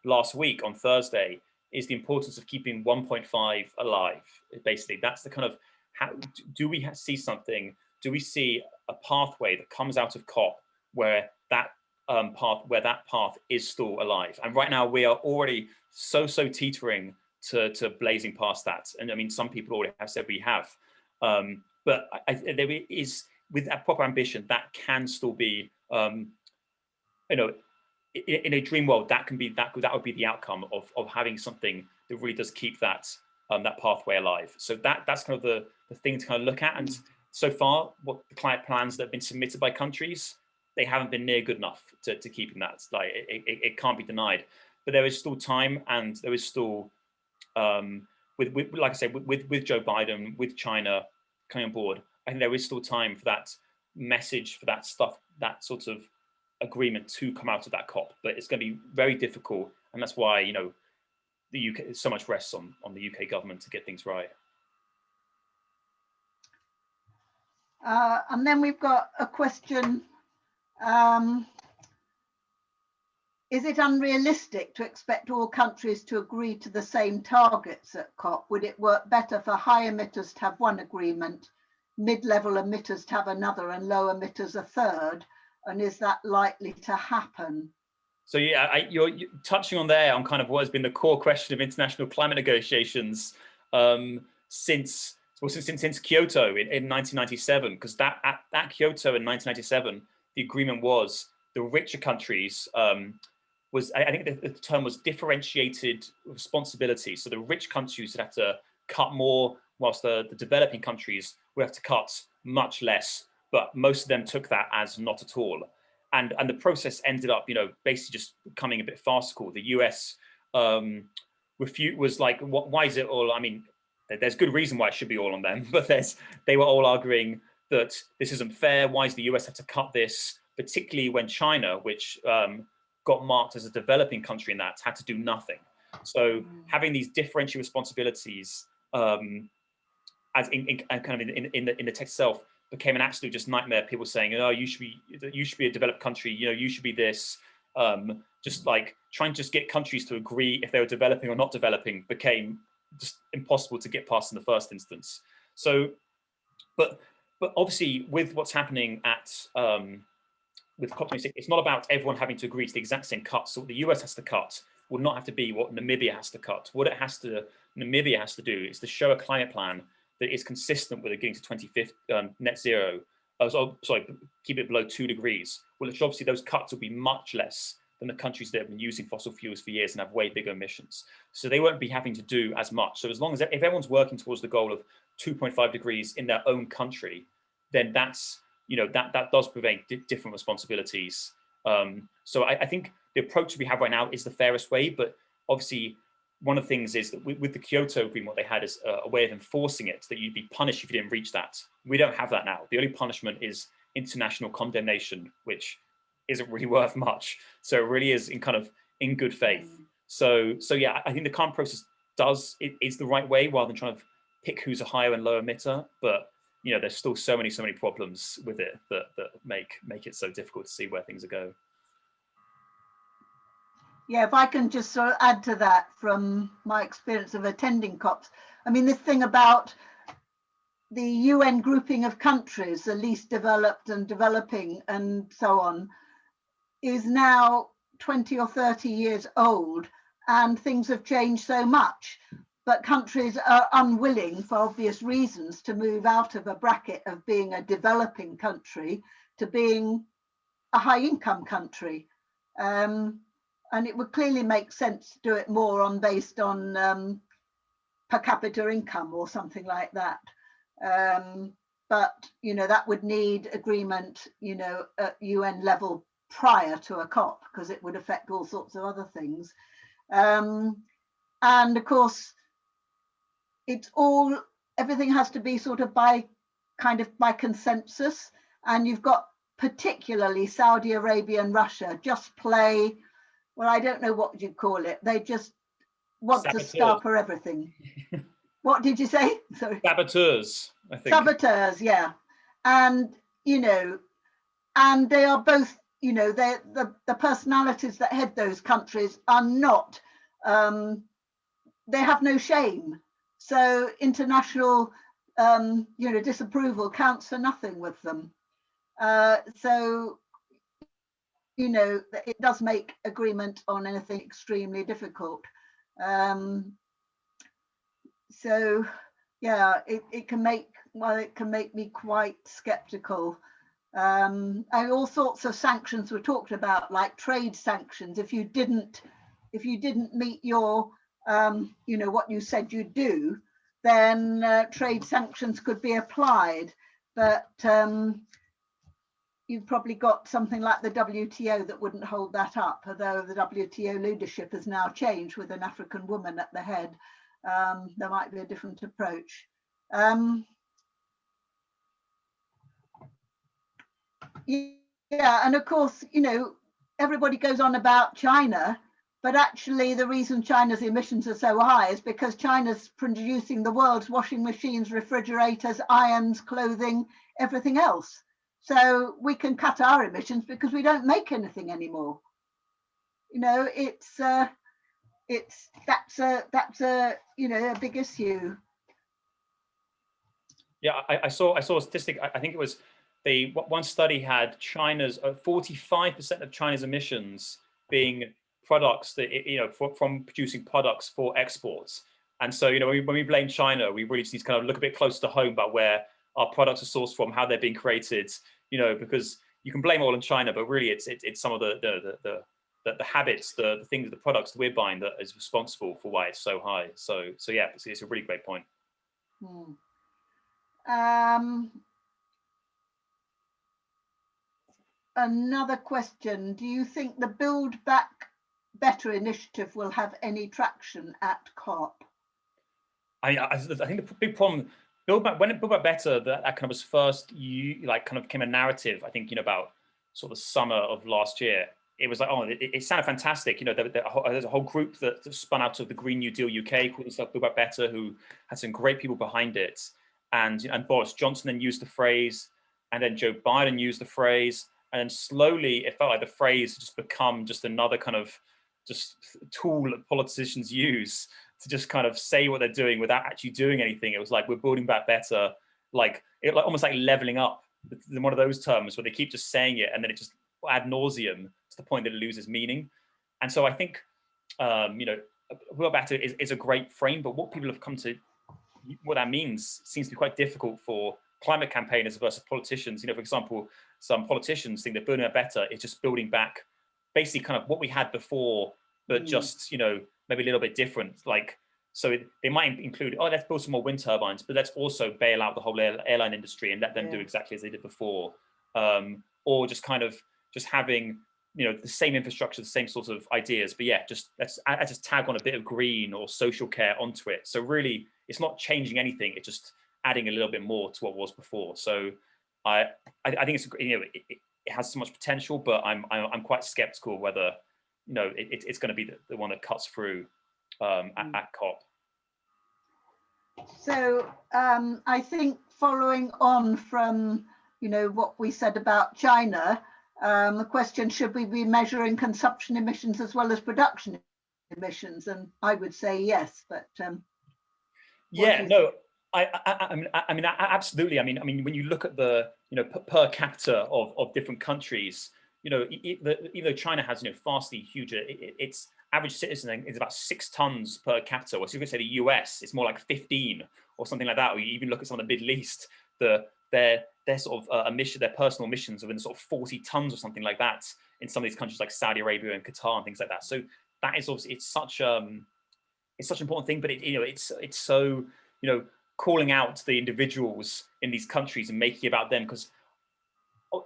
last week on Thursday, is the importance of keeping 1.5 alive. Basically, that's the kind of, how do we see something? Do we see a pathway that comes out of COP where that path is still alive? And right now we are already so teetering to blazing past that. And I mean, some people already have said we have. But there is, with that proper ambition, that can still be, in a dream world, that would be the outcome of having something that really does keep that pathway alive. So that's kind of the thing to kind of look at. And so far, what the climate plans that have been submitted by countries, they haven't been near good enough to keeping that. Like it can't be denied. But there is still time, and there is still, with like I said, with Joe Biden, with China coming on board, I think there is still time for that message, for that stuff, that sort of agreement to come out of that COP. But it's going to be very difficult, and that's why the UK, so much rests on the UK government to get things right. And then we've got a question. Is it unrealistic to expect all countries to agree to the same targets at COP? Would it work better for high emitters to have one agreement, mid-level emitters to have another, and low emitters a third? And is that likely to happen? So yeah, you're touching on there on kind of what has been the core question of international climate negotiations since Kyoto in 1997, because at Kyoto in 1997, the agreement was the richer countries I think the term was differentiated responsibility. So the rich countries would have to cut more, whilst the developing countries would have to cut much less. But most of them took that as not at all. And the process ended up, basically just becoming a bit farcical. The US was like, why is it all? I mean, there's good reason why it should be all on them, but they were all arguing that this isn't fair. Why does the US have to cut this? Particularly when China, which got marked as a developing country in that, had to do nothing. So having these differential responsibilities as in the text itself became an absolute just nightmare. People saying, "Oh, you should be a developed country. You should be this." Just like trying to just get countries to agree if they were developing or not developing became just impossible to get past in the first instance. So, but obviously with what's happening at with COP26, it's not about everyone having to agree to the exact same cut. So what the US has to cut will not have to be what Namibia has to cut. What Namibia has to do is to show a climate plan that is consistent with it getting to 2050 net zero. Keep it below 2 degrees. Well, obviously those cuts will be much less than the countries that have been using fossil fuels for years and have way bigger emissions. So they won't be having to do as much. So as long as if everyone's working towards the goal of 2.5 degrees in their own country, then that's that does prevent different responsibilities. So I think the approach we have right now is the fairest way, but obviously one of the things is that with the Kyoto Agreement, what they had is a way of enforcing it, that you'd be punished if you didn't reach that. We don't have that now. The only punishment is international condemnation, which isn't really worth much. So it really is in good faith. So yeah, I think the current process is the right way, rather than trying to pick who's a higher and lower emitter. But there's still so many problems with it that make it so difficult to see where things are going. Yeah, if I can just sort of add to that from my experience of attending COPs. I mean, this thing about the UN grouping of countries, the least developed and developing and so on, is now 20 or 30 years old, and things have changed so much. But countries are unwilling, for obvious reasons, to move out of a bracket of being a developing country to being a high-income country. And it would clearly make sense to do it more based on per capita income or something like that. But that would need agreement, at UN level prior to a COP, because it would affect all sorts of other things. And of course, everything has to be sort of by consensus, and you've got particularly Saudi Arabia and Russia just play, well, I don't know what you'd call it. They just want to scupper everything. What did you say? Sorry. Saboteurs, I think. Saboteurs, yeah. And, and they are both, the personalities that head those countries are not, they have no shame. So international, disapproval counts for nothing with them. So, it does make agreement on anything extremely difficult. So, yeah, it can make me quite skeptical. And all sorts of sanctions were talked about, like trade sanctions. If you didn't meet your, what you said you'd do, then trade sanctions could be applied. But you've probably got something like the WTO that wouldn't hold that up, although the WTO leadership has now changed with an African woman at the head. There might be a different approach. Yeah, and of course, everybody goes on about China, but actually the reason China's emissions are so high is because China's producing the world's washing machines, refrigerators, irons, clothing, everything else. So we can cut our emissions because we don't make anything anymore. That's a a big issue. Yeah, I saw a statistic. I think it was one study had China's 45% of China's emissions being products that from producing products for exports. And so when we blame China, we really just need to kind of look a bit closer to home about where our products are sourced from, how they're being created. Because you can blame all on China, but really it's some of the habits, the things, the products that we're buying that is responsible for why it's so high. So yeah, it's a really great point. Another question: do you think the Buildback Better initiative will have any traction at COP? I think the big problem, Buildback Better, that kind of was first, became a narrative. I think about sort of summer of last year. It was like, it sounded fantastic. There's a whole group that spun out of the Green New Deal UK called themselves Buildback Better, who had some great people behind it. And Boris Johnson then used the phrase, and then Joe Biden used the phrase, and then slowly it felt like the phrase just become just another kind of just tool that politicians use to just kind of say what they're doing without actually doing anything. It was like, we're building back better, almost like leveling up, one of those terms where they keep just saying it, and then it just ad nauseum to the point that it loses meaning. And so I think, Build Better is a great frame, but what people have come to, what that means seems to be quite difficult for climate campaigners versus politicians. For example, some politicians think that building better is just building back basically kind of what we had before, but just, maybe a little bit different. So they might include, let's build some more wind turbines, but let's also bail out the whole airline industry and let them do exactly as they did before. or just kind of just having, you know, the same infrastructure, the same sorts of ideas, but yeah, let's just tag on a bit of green or social care onto it. So really, it's not changing anything; it's just adding a little bit more to what was before. So I think it's, you know, it has so much potential, but I'm quite skeptical whether, you know, it's going to be the one that cuts through at COP. So I think following on from, you know, what we said about China, the question, should we be measuring consumption emissions as well as production emissions? And I would say yes, but yeah, no, I mean, absolutely. I mean, when you look at the, you know, per capita of different countries, you know, even though China has, you know, vastly huge, its average citizen is about 6 tons per capita. Or so you could say the US, it's more like 15 or something like that. Or you even look at some of the Middle East, their sort of emission, their personal emissions are in sort of 40 tons or something like that in some of these countries like Saudi Arabia and Qatar and things like that. So that is obviously, it's such an important thing, but you know, it's so, you know, calling out the individuals in these countries and making it about them, because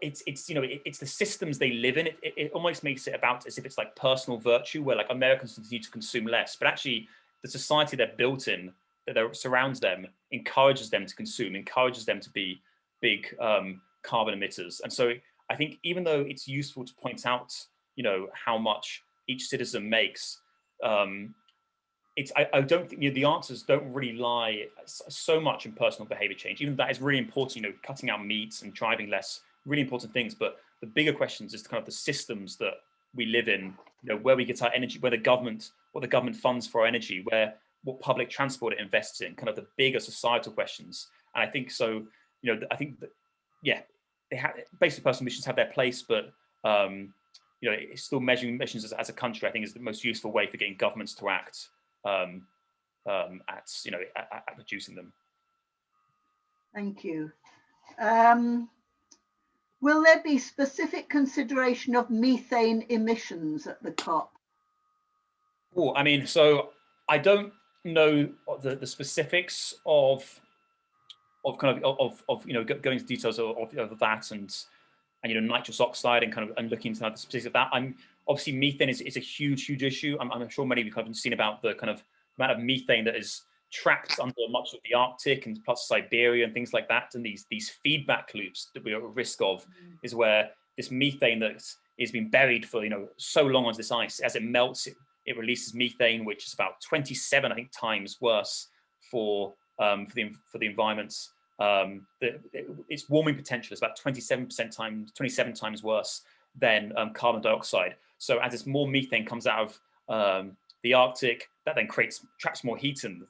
it's you know, it's the systems they live in. It almost makes it about as if it's like personal virtue, where like Americans continue to consume less, but actually the society they're built in, that surrounds them, encourages them to consume, encourages them to be big carbon emitters. And so I think even though it's useful to point out, you know, how much each citizen makes, I don't think, you know, the answers don't really lie so much in personal behavior change. Even that is really important, you know, cutting out meats and driving less, really important things. But the bigger questions is kind of the systems that we live in, you know, where we get our energy, what the government funds for our energy, what public transport it invests in, kind of the bigger societal questions. And I think so, you know, I think that, yeah, they have basic personal emissions have their place, but you know, it's still measuring emissions as a country, I think, is the most useful way for getting governments to act at, you know, at reducing them. Thank you. Will there be specific consideration of methane emissions at the COP? Oh, I mean, so I don't know the specifics of kind of you know, going into details of that and you know, nitrous oxide and kind of and looking into the specifics of that. I'm obviously methane is a huge issue. I'm sure many of you have seen about the kind of amount of methane that is trapped under much of the Arctic and plus Siberia and things like that. And these feedback loops that we are at risk of is where this methane that is being buried for, you know, so long on this ice, as it melts, it releases methane, which is about 27, I think, times worse for the environment. Its warming potential is about 27 times worse than carbon dioxide. So as this more methane comes out of the Arctic, that then traps more heat in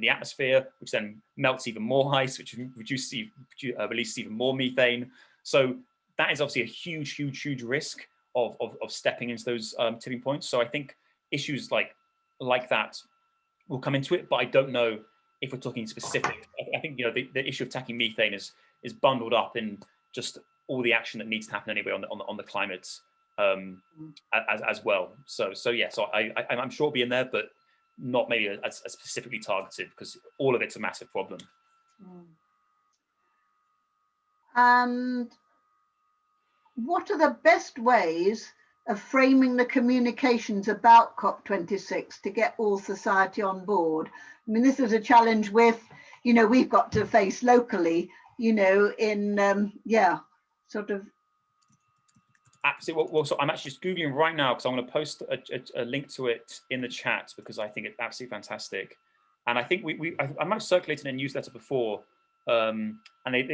the atmosphere, which then melts even more ice, which releases even more methane. So that is obviously a huge risk of stepping into those tipping points. So I think issues like that will come into it, but I don't know if we're talking specific. I think, you know, the issue of tackling methane is bundled up in just all the action that needs to happen anyway on the climate as well. So yeah, so I'm sure it'll be in there, but not maybe as specifically targeted, because all of it's a massive problem. And what are the best ways of framing the communications about COP26 to get all society on board? I mean, this is a challenge with, you know, we've got to face locally, you know, in, yeah, sort of. Absolutely. Well, so I'm actually just Googling right now because I'm going to post a link to it in the chat because I think it's absolutely fantastic. And I think I might have circulated a newsletter before, and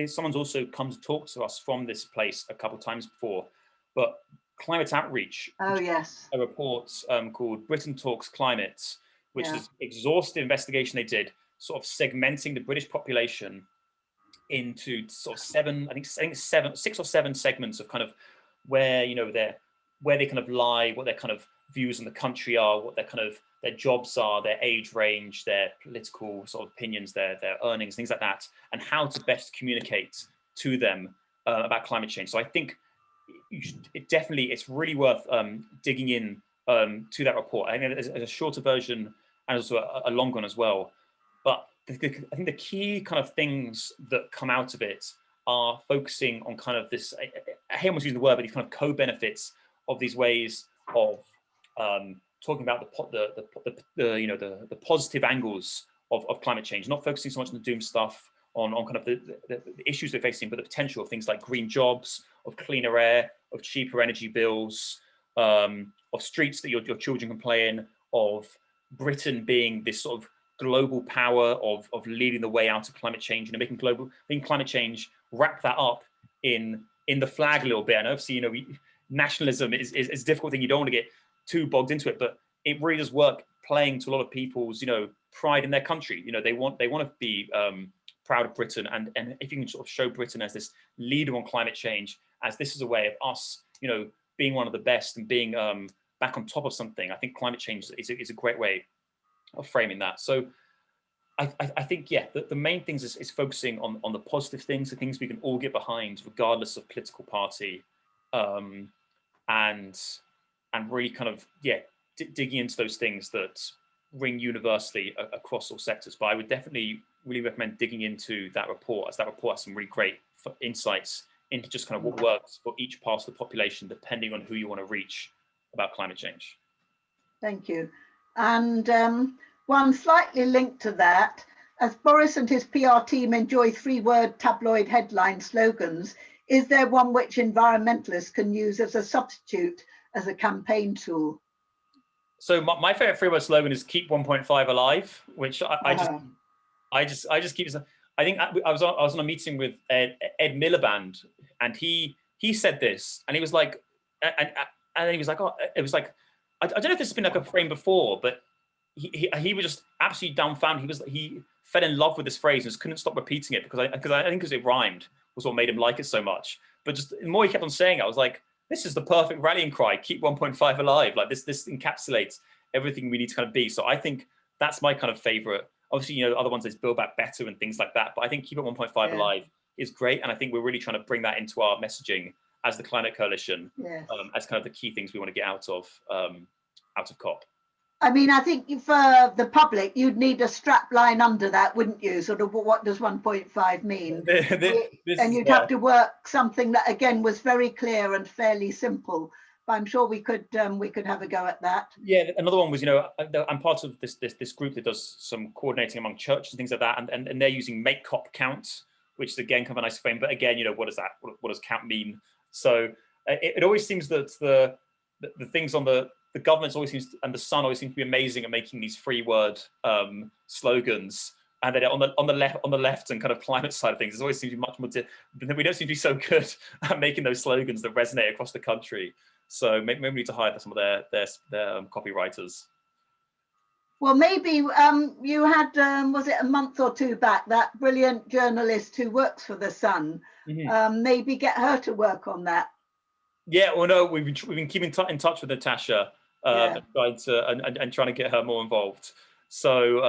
someone's also come to talk to us from this place a couple of times before. But Climate Outreach, yes, a report called Britain Talks Climate, which is exhaustive investigation they did, sort of segmenting the British population into sort of 6 or 7 segments of kind of where, you know, where they kind of lie, what their kind of views on the country are, what their kind of their jobs are, their age range, their political sort of opinions, their earnings, things like that, and how to best communicate to them about climate change. So I think it's really worth digging in to that report. I think there's a shorter version and also a long one as well. But I think the key kind of things that come out of it are focusing on kind of this, I hate almost using the word, but these kind of co-benefits of these ways of talking about the positive angles of climate change, not focusing so much on the doom stuff, on kind of the issues we're facing, but the potential of things like green jobs, of cleaner air, of cheaper energy bills, of streets that your children can play in, of Britain being this sort of global power of leading the way out of climate change, and making climate change, wrap that up in the flag a little bit. And obviously, nationalism is a difficult thing. You don't want to get too bogged into it, but it really does work playing to a lot of people's, pride in their country. They want to be proud of Britain, and if you can sort of show Britain as this leader on climate change, as this is a way of us, being one of the best and being back on top of something. I think climate change is a great way of framing that. So I think, yeah, the main things is focusing on the positive things, the things we can all get behind, regardless of political party, and really kind of, yeah, digging into those things that ring universally across all sectors. But I would definitely really recommend digging into that report, as that report has some really great insights into just kind of what works for each part of the population, depending on who you want to reach about climate change. Thank you. And one slightly linked to that, as Boris and his PR team enjoy 3-word tabloid headline slogans, is there one which environmentalists can use as a substitute, as a campaign tool? So my favorite 3-word slogan is "Keep 1.5 alive," which I just keep. I think I was on a meeting with Ed Miliband, and he said this, and he was like, and he was like, oh, it was like, I don't know if this has been like a frame before, but he was just absolutely dumbfounded. He fell in love with this phrase and just couldn't stop repeating it because I think because it rhymed was what made him like it so much. But just the more he kept on saying it, I was like, this is the perfect rallying cry. Keep 1.5 alive. Like this encapsulates everything we need to kind of be. So I think that's my kind of favorite. Obviously, other ones is Buildback better and things like that. But I think Keep It 1.5 alive is great. And I think we're really trying to bring that into our messaging as the Climate Coalition, as kind of the key things we want to get out of COP. I mean, I think for the public, you'd need a strap line under that, wouldn't you? Sort of, what does 1.5 mean? And you'd have to work something that, again, was very clear and fairly simple. But I'm sure we could have a go at that. Yeah, another one was, I'm part of this group that does some coordinating among churches and things like that, and they're using Make COP Count, which is again kind of a nice frame. But again, what is that? What does count mean? So it always seems that the things on the government always seems, and the Sun always seems to be amazing at making these 3-word slogans, and then on the left and kind of climate side of things, it always seems to be much more. We don't seem to be so good at making those slogans that resonate across the country. So maybe we need to hire some of their copywriters. Well, maybe you had, was it a month or two back, that brilliant journalist who works for the Sun? Maybe get her to work on that. Yeah, well, no, we've been keeping in touch with Natasha, trying to get her more involved. So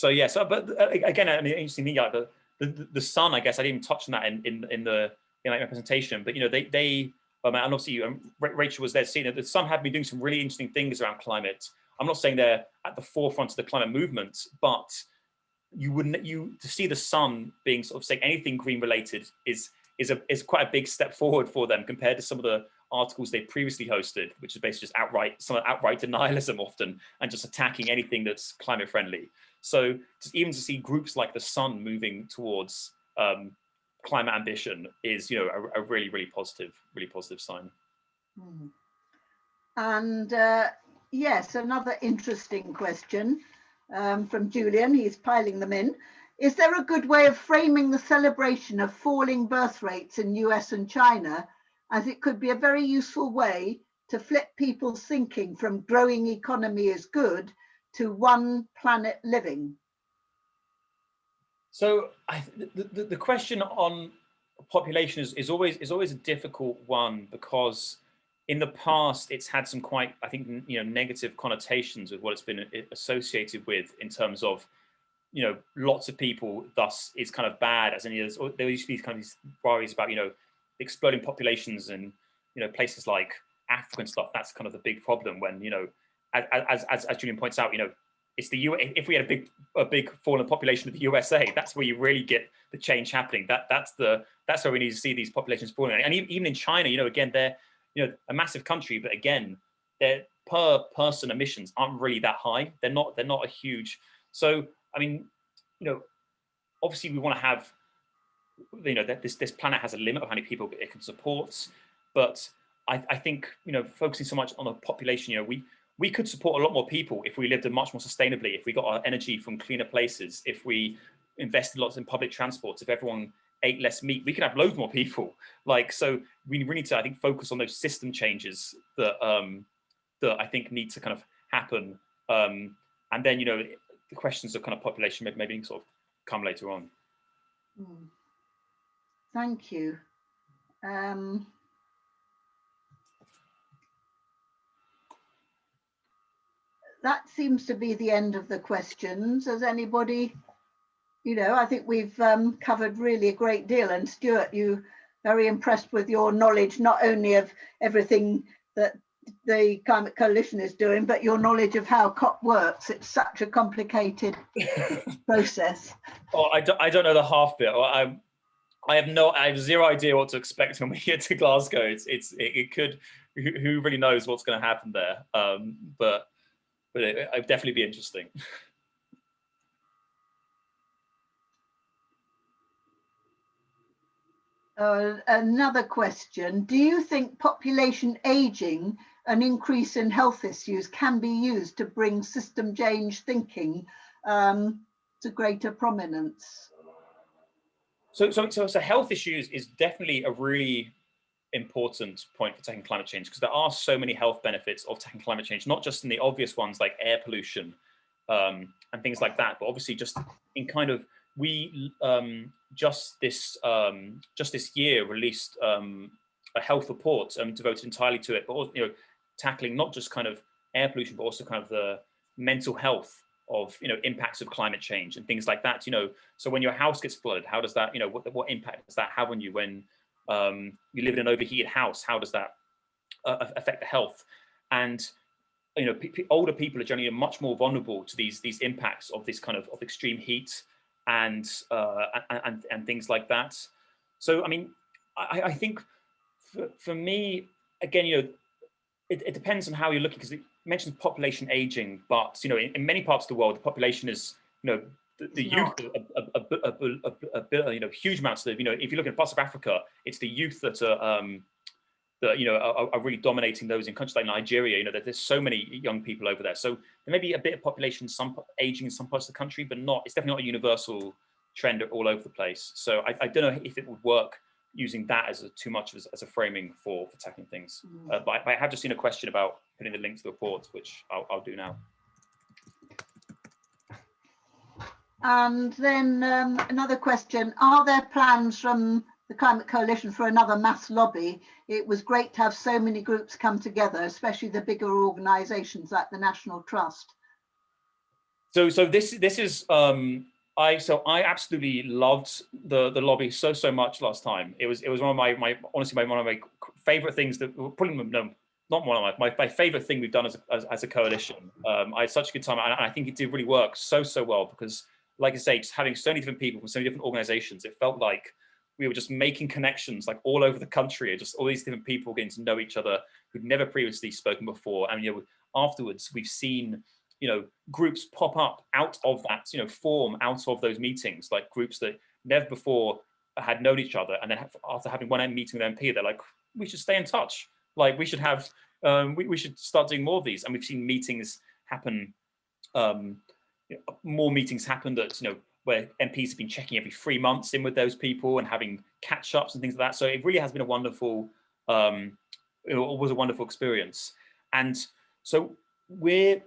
but again, an interesting thing, like the Sun, I guess I didn't even touch on that in my presentation, but they and obviously Rachel was there seeing that the Sun had been doing some really interesting things around climate. I'm not saying they're at the forefront of the climate movement, but to see the Sun being sort of saying anything green related is quite a big step forward for them compared to some of the articles they previously hosted, which is basically just outright denialism often, and just attacking anything that's climate friendly. So even to see groups like the Sun moving towards climate ambition is, a really, really positive sign. And yes, another interesting question from Julian. He's piling them in. Is there a good way of framing the celebration of falling birth rates in US and China, as it could be a very useful way to flip people's thinking from growing economy is good to one planet living? So the question on population is always a difficult one, because in the past it's had some quite, I think, negative connotations with what it's been associated with in terms of, lots of people, thus it's kind of bad, as in there used to be kind of these worries about, exploding populations in, places like Africa and stuff. That's kind of the big problem when, as Julian points out, it's the if we had a big fall in the population of the USA, that's where you really get the change happening. That's where we need to see these populations falling. And even in China, you know, again, they're, you know, a massive country, but again, their per person emissions aren't really that high. They're not a huge. So I mean, you know, obviously we want to have, you know, that this planet has a limit of how many people it can support, but I think, you know, focusing so much on the population, you know, we could support a lot more people if we lived much more sustainably, if we got our energy from cleaner places, if we invested lots in public transports, if everyone ate less meat, we could have loads more people. Like, so we need to, I think, focus on those system changes that that I think need to kind of happen. And then, you know, the questions of kind of population maybe sort of come later on. Thank you. That seems to be the end of the questions. Has anybody, you know, I think we've covered really a great deal. And Stuart, you very impressed with your knowledge, not only of everything that the Climate Coalition is doing, but your knowledge of how COP works. It's such a complicated process. Oh, I don't know the half bit. I have zero idea what to expect when we get to Glasgow. It could, who really knows what's going to happen there? But it'd definitely be interesting. Another question, do you think population aging, an increase in health issues, can be used to bring system change thinking to greater prominence? So health issues is definitely a really important point for tackling climate change, because there are so many health benefits of tackling climate change, not just in the obvious ones like air pollution and things like that, but obviously just in kind of, we just this year released a health report devoted entirely to it, but also, you know, tackling not just kind of air pollution, but also kind of the mental health of, you know, impacts of climate change and things like that. You know, so when your house gets flooded, how does that, you know, what impact does that have on you? When you live in an overheated house, how does that affect the health? And, you know, older people are generally much more vulnerable to these impacts of this kind of extreme heat and things like that. So I mean, I think for me, again, you know, it depends on how you're looking, because it mentions population aging, but, you know, in many parts of the world, the population is, you know, the youth, you know, huge amounts of, you know, if you look at parts of Africa, it's the youth that are you know, are really dominating those in countries like Nigeria. You know, there's so many young people over there. So there may be a bit of population, some aging in some parts of the country, but it's definitely not a universal trend all over the place. So I don't know if it would work using that as too much as a framing for tackling things. But I have just seen a question about putting the link to the report, which I'll do now. And then another question, are there plans from the Climate Coalition for another mass lobby? It was great to have so many groups come together, especially the bigger organisations like the National Trust. So this is I absolutely loved the lobby so much last time. It was one of my honestly one of my favourite things that probably not one of my favourite thing we've done as a coalition. I had such a good time, and I think it did really work so well, because, like I say, just having so many different people from so many different organisations, it felt like we were just making connections like all over the country, just all these different people getting to know each other who'd never previously spoken before. And, you know, afterwards we've seen, you know, groups pop up out of that, you know, form out of those meetings, like groups that never before had known each other, and then after having one meeting with MP, they're like, we should stay in touch. Like, we should have, we should start doing more of these. And we've seen meetings happen, more meetings happen that, you know, where MPs have been checking every 3 months in with those people and having catch-ups and things like that. So it really has been a wonderful, it was a wonderful experience. And so we've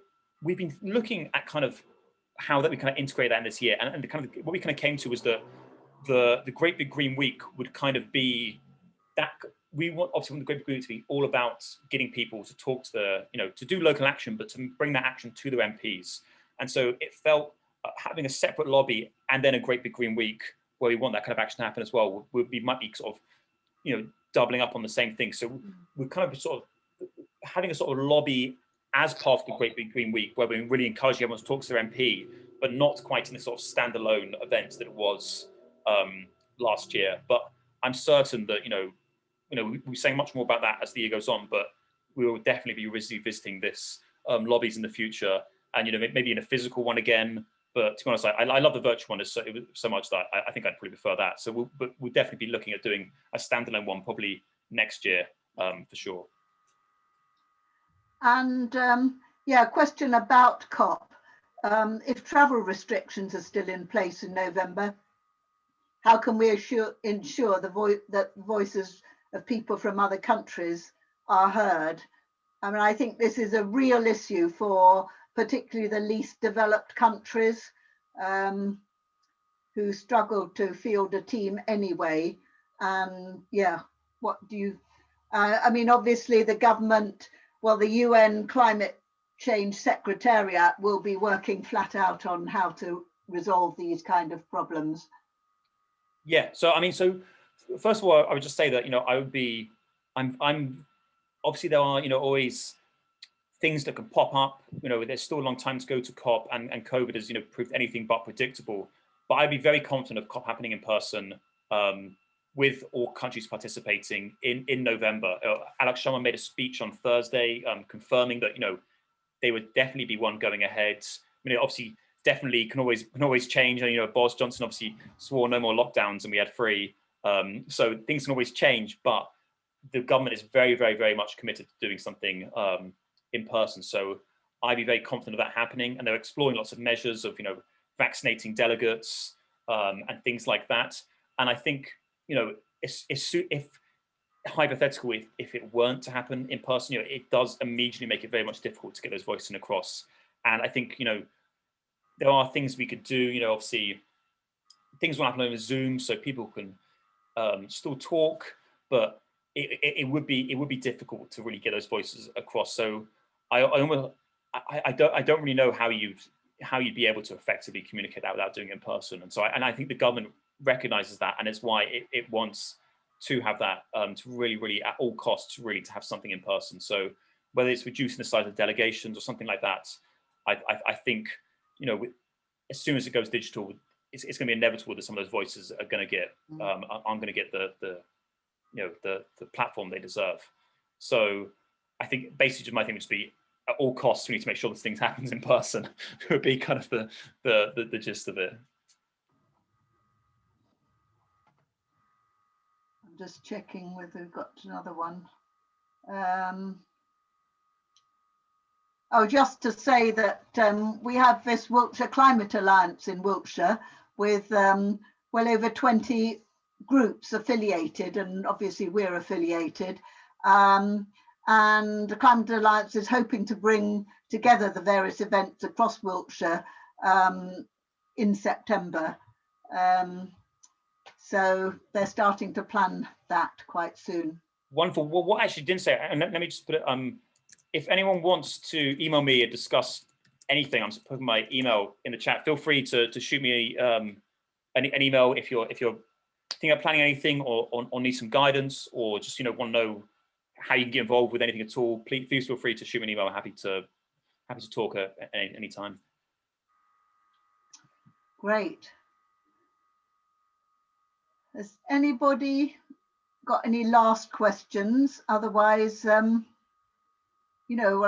been looking at kind of how that we kind of integrate that in this year. And the kind of what we kind of came to was that the Great Big Green Week would kind of be that. We want obviously the Great Big Green Week to be all about getting people to talk to the, you know, to do local action, but to bring that action to the MPs. And so it felt having a separate lobby and then a Great Big Green Week where we want that kind of action to happen as well, we might be sort of, you know, doubling up on the same thing. So we're kind of sort of having a sort of lobby as part of the Great Big Green Week, where we're really encouraging everyone to talk to their MP, but not quite in this sort of standalone event that it was last year. But I'm certain that, we're saying much more about that as the year goes on, but we will definitely be revisiting this lobbies in the future, and maybe in a physical one again. But to be honest, I love the virtual one so much that I think I'd probably prefer that. So we'll definitely be looking at doing a standalone one probably next year for sure. And yeah, question about COP. If travel restrictions are still in place in November, how can we ensure that voices of people from other countries are heard? I mean, I think this is a real issue for particularly the least developed countries who struggle to field a team anyway. And yeah, what do you, I mean, obviously the government, well, the UN Climate Change Secretariat will be working flat out on how to resolve these kind of problems. Yeah, so I mean, so first of all, I would just say that, I'm obviously there are, always things that can pop up. There's still a long time to go to COP, and COVID has, proved anything but predictable. But I'd be very confident of COP happening in person with all countries participating in November. Alex Sharma made a speech on Thursday confirming that, they would definitely be one going ahead. Obviously, definitely can always change. Boris Johnson obviously swore no more lockdowns, and we had 3. So things can always change, but the government is very, very, very much committed to doing something in person. So I'd be very confident of that happening. And they're exploring lots of measures of, vaccinating delegates and things like that. And I think, if hypothetical, if it weren't to happen in person, it does immediately make it very much difficult to get those voices across. And I think, there are things we could do. Obviously, things will happen over Zoom, so people can still talk, but it would be difficult to really get those voices across. So I don't really know how you'd be able to effectively communicate that without doing it in person. And so I think the government recognizes that, and it's why it wants to have that to really at all costs really to have something in person. So whether it's reducing the size of delegations or something like that, I think as soon as it goes digital, it's going to be inevitable that some of those voices are going to get I'm going to get the platform they deserve. So I think basically my thing would just be at all costs we need to make sure this thing happens in person. Would be kind of the gist of it. I'm just checking whether we've got another one. Oh, just to say that we have this Wiltshire Climate Alliance in Wiltshire with well over 20 groups affiliated, and obviously we're affiliated. And the Climate Alliance is hoping to bring together the various events across Wiltshire in September. So they're starting to plan that quite soon. Wonderful. Well, what I actually didn't say, and let me just put it, if anyone wants to email me and discuss anything, I'm just putting my email in the chat. Feel free to shoot me an email if you're thinking of planning anything or need some guidance, or just want to know how you can get involved with anything at all. Please feel free to shoot me an email. I'm happy to talk at any time. Great. Has anybody got any last questions? Otherwise, well,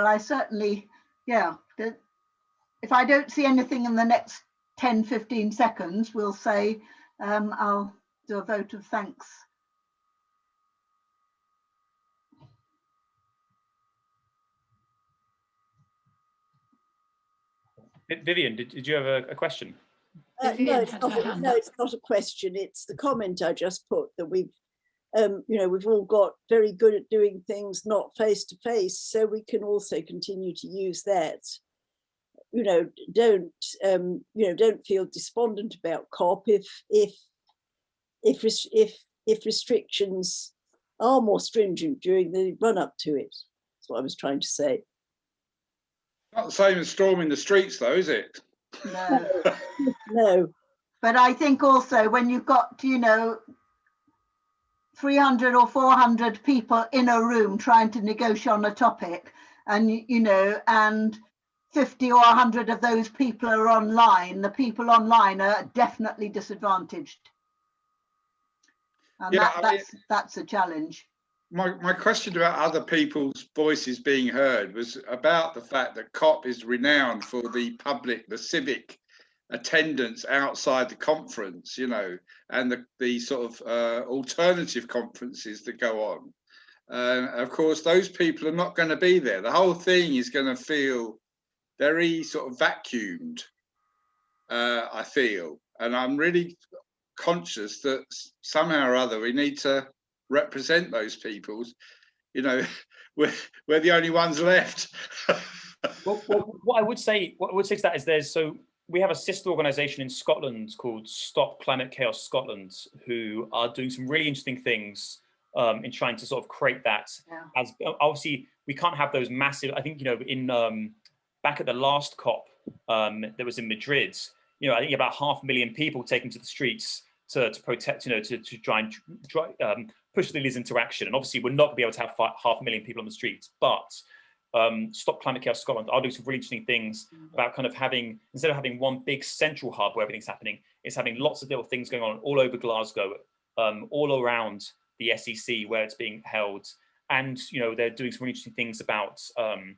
I certainly, if I don't see anything in the next 10-15 seconds, we'll say I'll do a vote of thanks. Vivian, did you have a question? No, it's not a question. It's the comment I just put that we've all got very good at doing things not face to face, so we can also continue to use that. Don't feel despondent about COP if restrictions are more stringent during the run up to it. That's what I was trying to say. Not the same as storming the streets, though, is it? No. No. But I think also when you've got 300 or 400 people in a room trying to negotiate on a topic, and and 50 or 100 of those people are online, the people online are definitely disadvantaged. And that's a challenge. My question about other people's voices being heard was about the fact that COP is renowned for the public, the civic attendance outside the conference, and the sort of alternative conferences that go on. Of course, those people are not going to be there. The whole thing is going to feel very sort of vacuumed, I feel. And I'm really conscious that somehow or other we need to represent those peoples. We're the only ones left. well, what I would say to that is we have a sister organisation in Scotland called Stop Climate Chaos Scotland, who are doing some really interesting things in trying to sort of create that. Yeah. As obviously we can't have those massive. I think in back at the last COP that was in Madrid, I think about 500,000 people taking to the streets to protest, to try and push the leaders into action. And obviously we're not going to be able to have 500,000 people on the streets, but Stop Climate Chaos Scotland are doing some really interesting things about kind of having, instead of having one big central hub where everything's happening, it's having lots of little things going on all over Glasgow, all around the SEC where it's being held. And they're doing some really interesting things about like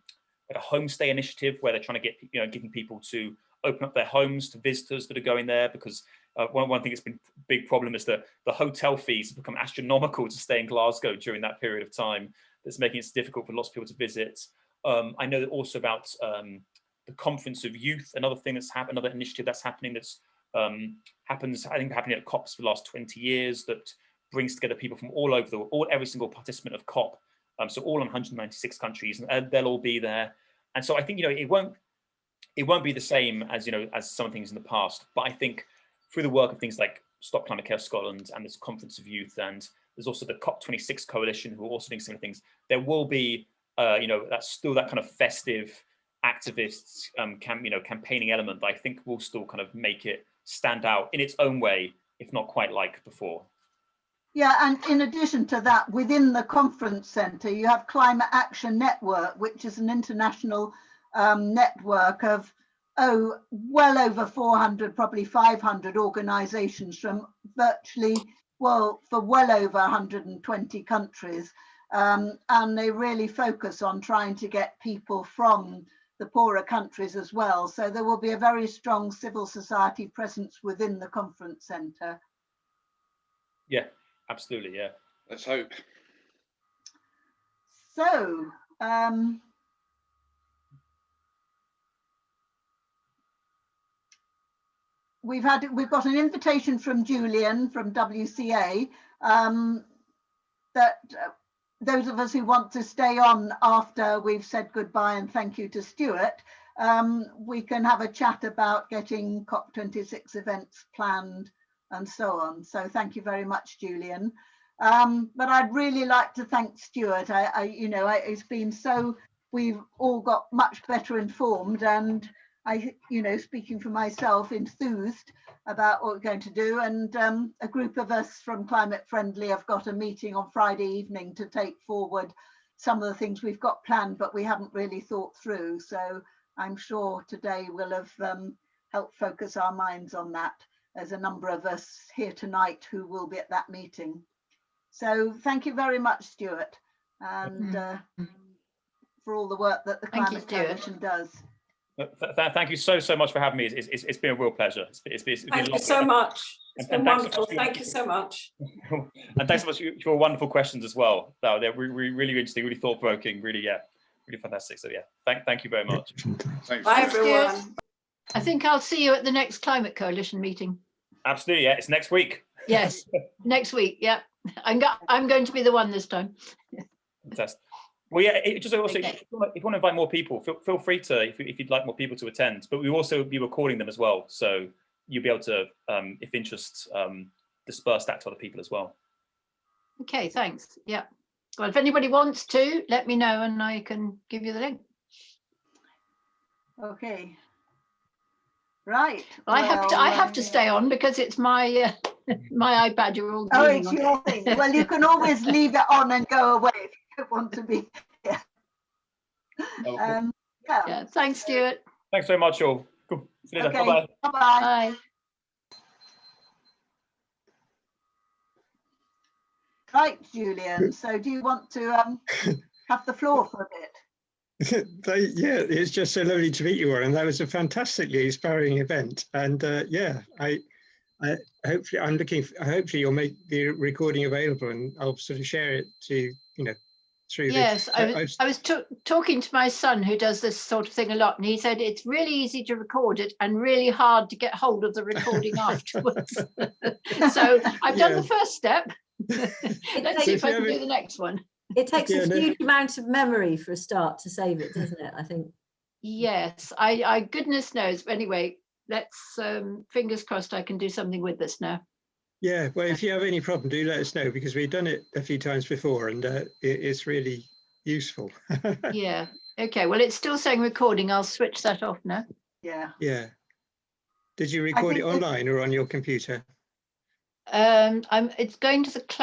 a homestay initiative where they're trying to get getting people to open up their homes to visitors that are going there, because one thing that's been a big problem is that the hotel fees have become astronomical to stay in Glasgow during that period of time. That's making it difficult for lots of people to visit. I know that also about the Conference of Youth, another thing that's happened, another initiative that's happening that's happening at COPs for the last 20 years that brings together people from all over the world, every single participant of COP. So all in 196 countries, and they'll all be there. And so I think it won't be the same as as some things in the past. But I think through the work of things like Stop Climate Chaos Scotland and this Conference of Youth, and there's also the COP26 coalition who are also doing similar things, there will be that's still that kind of festive activists campaigning element that I think will still kind of make it stand out in its own way, if not quite like before. Yeah, and in addition to that, within the conference centre, you have Climate Action Network, which is an international network of well over 400, probably 500 organisations from for well over 120 countries, and they really focus on trying to get people from the poorer countries as well. So there will be a very strong civil society presence within the conference centre. Yeah, absolutely. Yeah, let's hope. So we've got an invitation from Julian from WCA that those of us who want to stay on after we've said goodbye and thank you to Stuart, we can have a chat about getting COP26 events planned and so on. So thank you very much, Julian. But I'd really like to thank Stuart. It's been so, we've all got much better informed, and speaking for myself, enthused about what we're going to do. And a group of us from Climate Friendly have got a meeting on Friday evening to take forward some of the things we've got planned, but we haven't really thought through. So I'm sure today will have helped focus our minds on that. There's a number of us here tonight who will be at that meeting. So thank you very much, Stuart, and for all the work that the Climate Coalition does. Thank you so much for having me. It's been a real pleasure. It's been thank you so much. It's been wonderful. Thank you so much. And thanks so much for your wonderful questions as well. They're really interesting, really thought-provoking, really fantastic. So yeah, thank you very much. Thanks. Bye everyone. I think I'll see you at the next Climate Coalition meeting. Absolutely, yeah. It's next week. Yes, next week. Yeah, I'm going to be the one this time. Fantastic. Well, yeah. It just also, okay. If you want to invite more people, feel free to if you'd like more people to attend. But we will also be recording them as well, so you'll be able to, if interest, disperse that to other people as well. Okay, thanks. Yeah. Well, if anybody wants to, let me know and I can give you the link. Okay. Right. Well, I have to stay on because it's my my iPad. You're all. Oh, it's your thing. Well, you can always leave it on and go away if you don't want to be here. Yeah, thanks, Stuart. Thanks very much, all. Cool. See you later. Okay. Bye-bye. Bye-bye. Bye. Right, Julian. So do you want to have the floor for a bit? Yeah, it's just so lovely to meet you all, and that was a fantastically inspiring event. And yeah, I hopefully you'll make the recording available, and I'll sort of share it to through. Yes, I was talking to my son who does this sort of thing a lot, and he said it's really easy to record it and really hard to get hold of the recording afterwards. So I've done the first step. Let's see if I can do the next one. It takes a huge amount of memory for a start to save it, doesn't it? I think. Yes, I goodness knows. Anyway, let's fingers crossed I can do something with this now. Yeah, well, if you have any problem, do let us know, because we've done it a few times before, and it's really useful. Yeah. Okay. Well, it's still saying recording. I'll switch that off now. Yeah. Yeah. Did you record it online or on your computer? It's going to the cloud.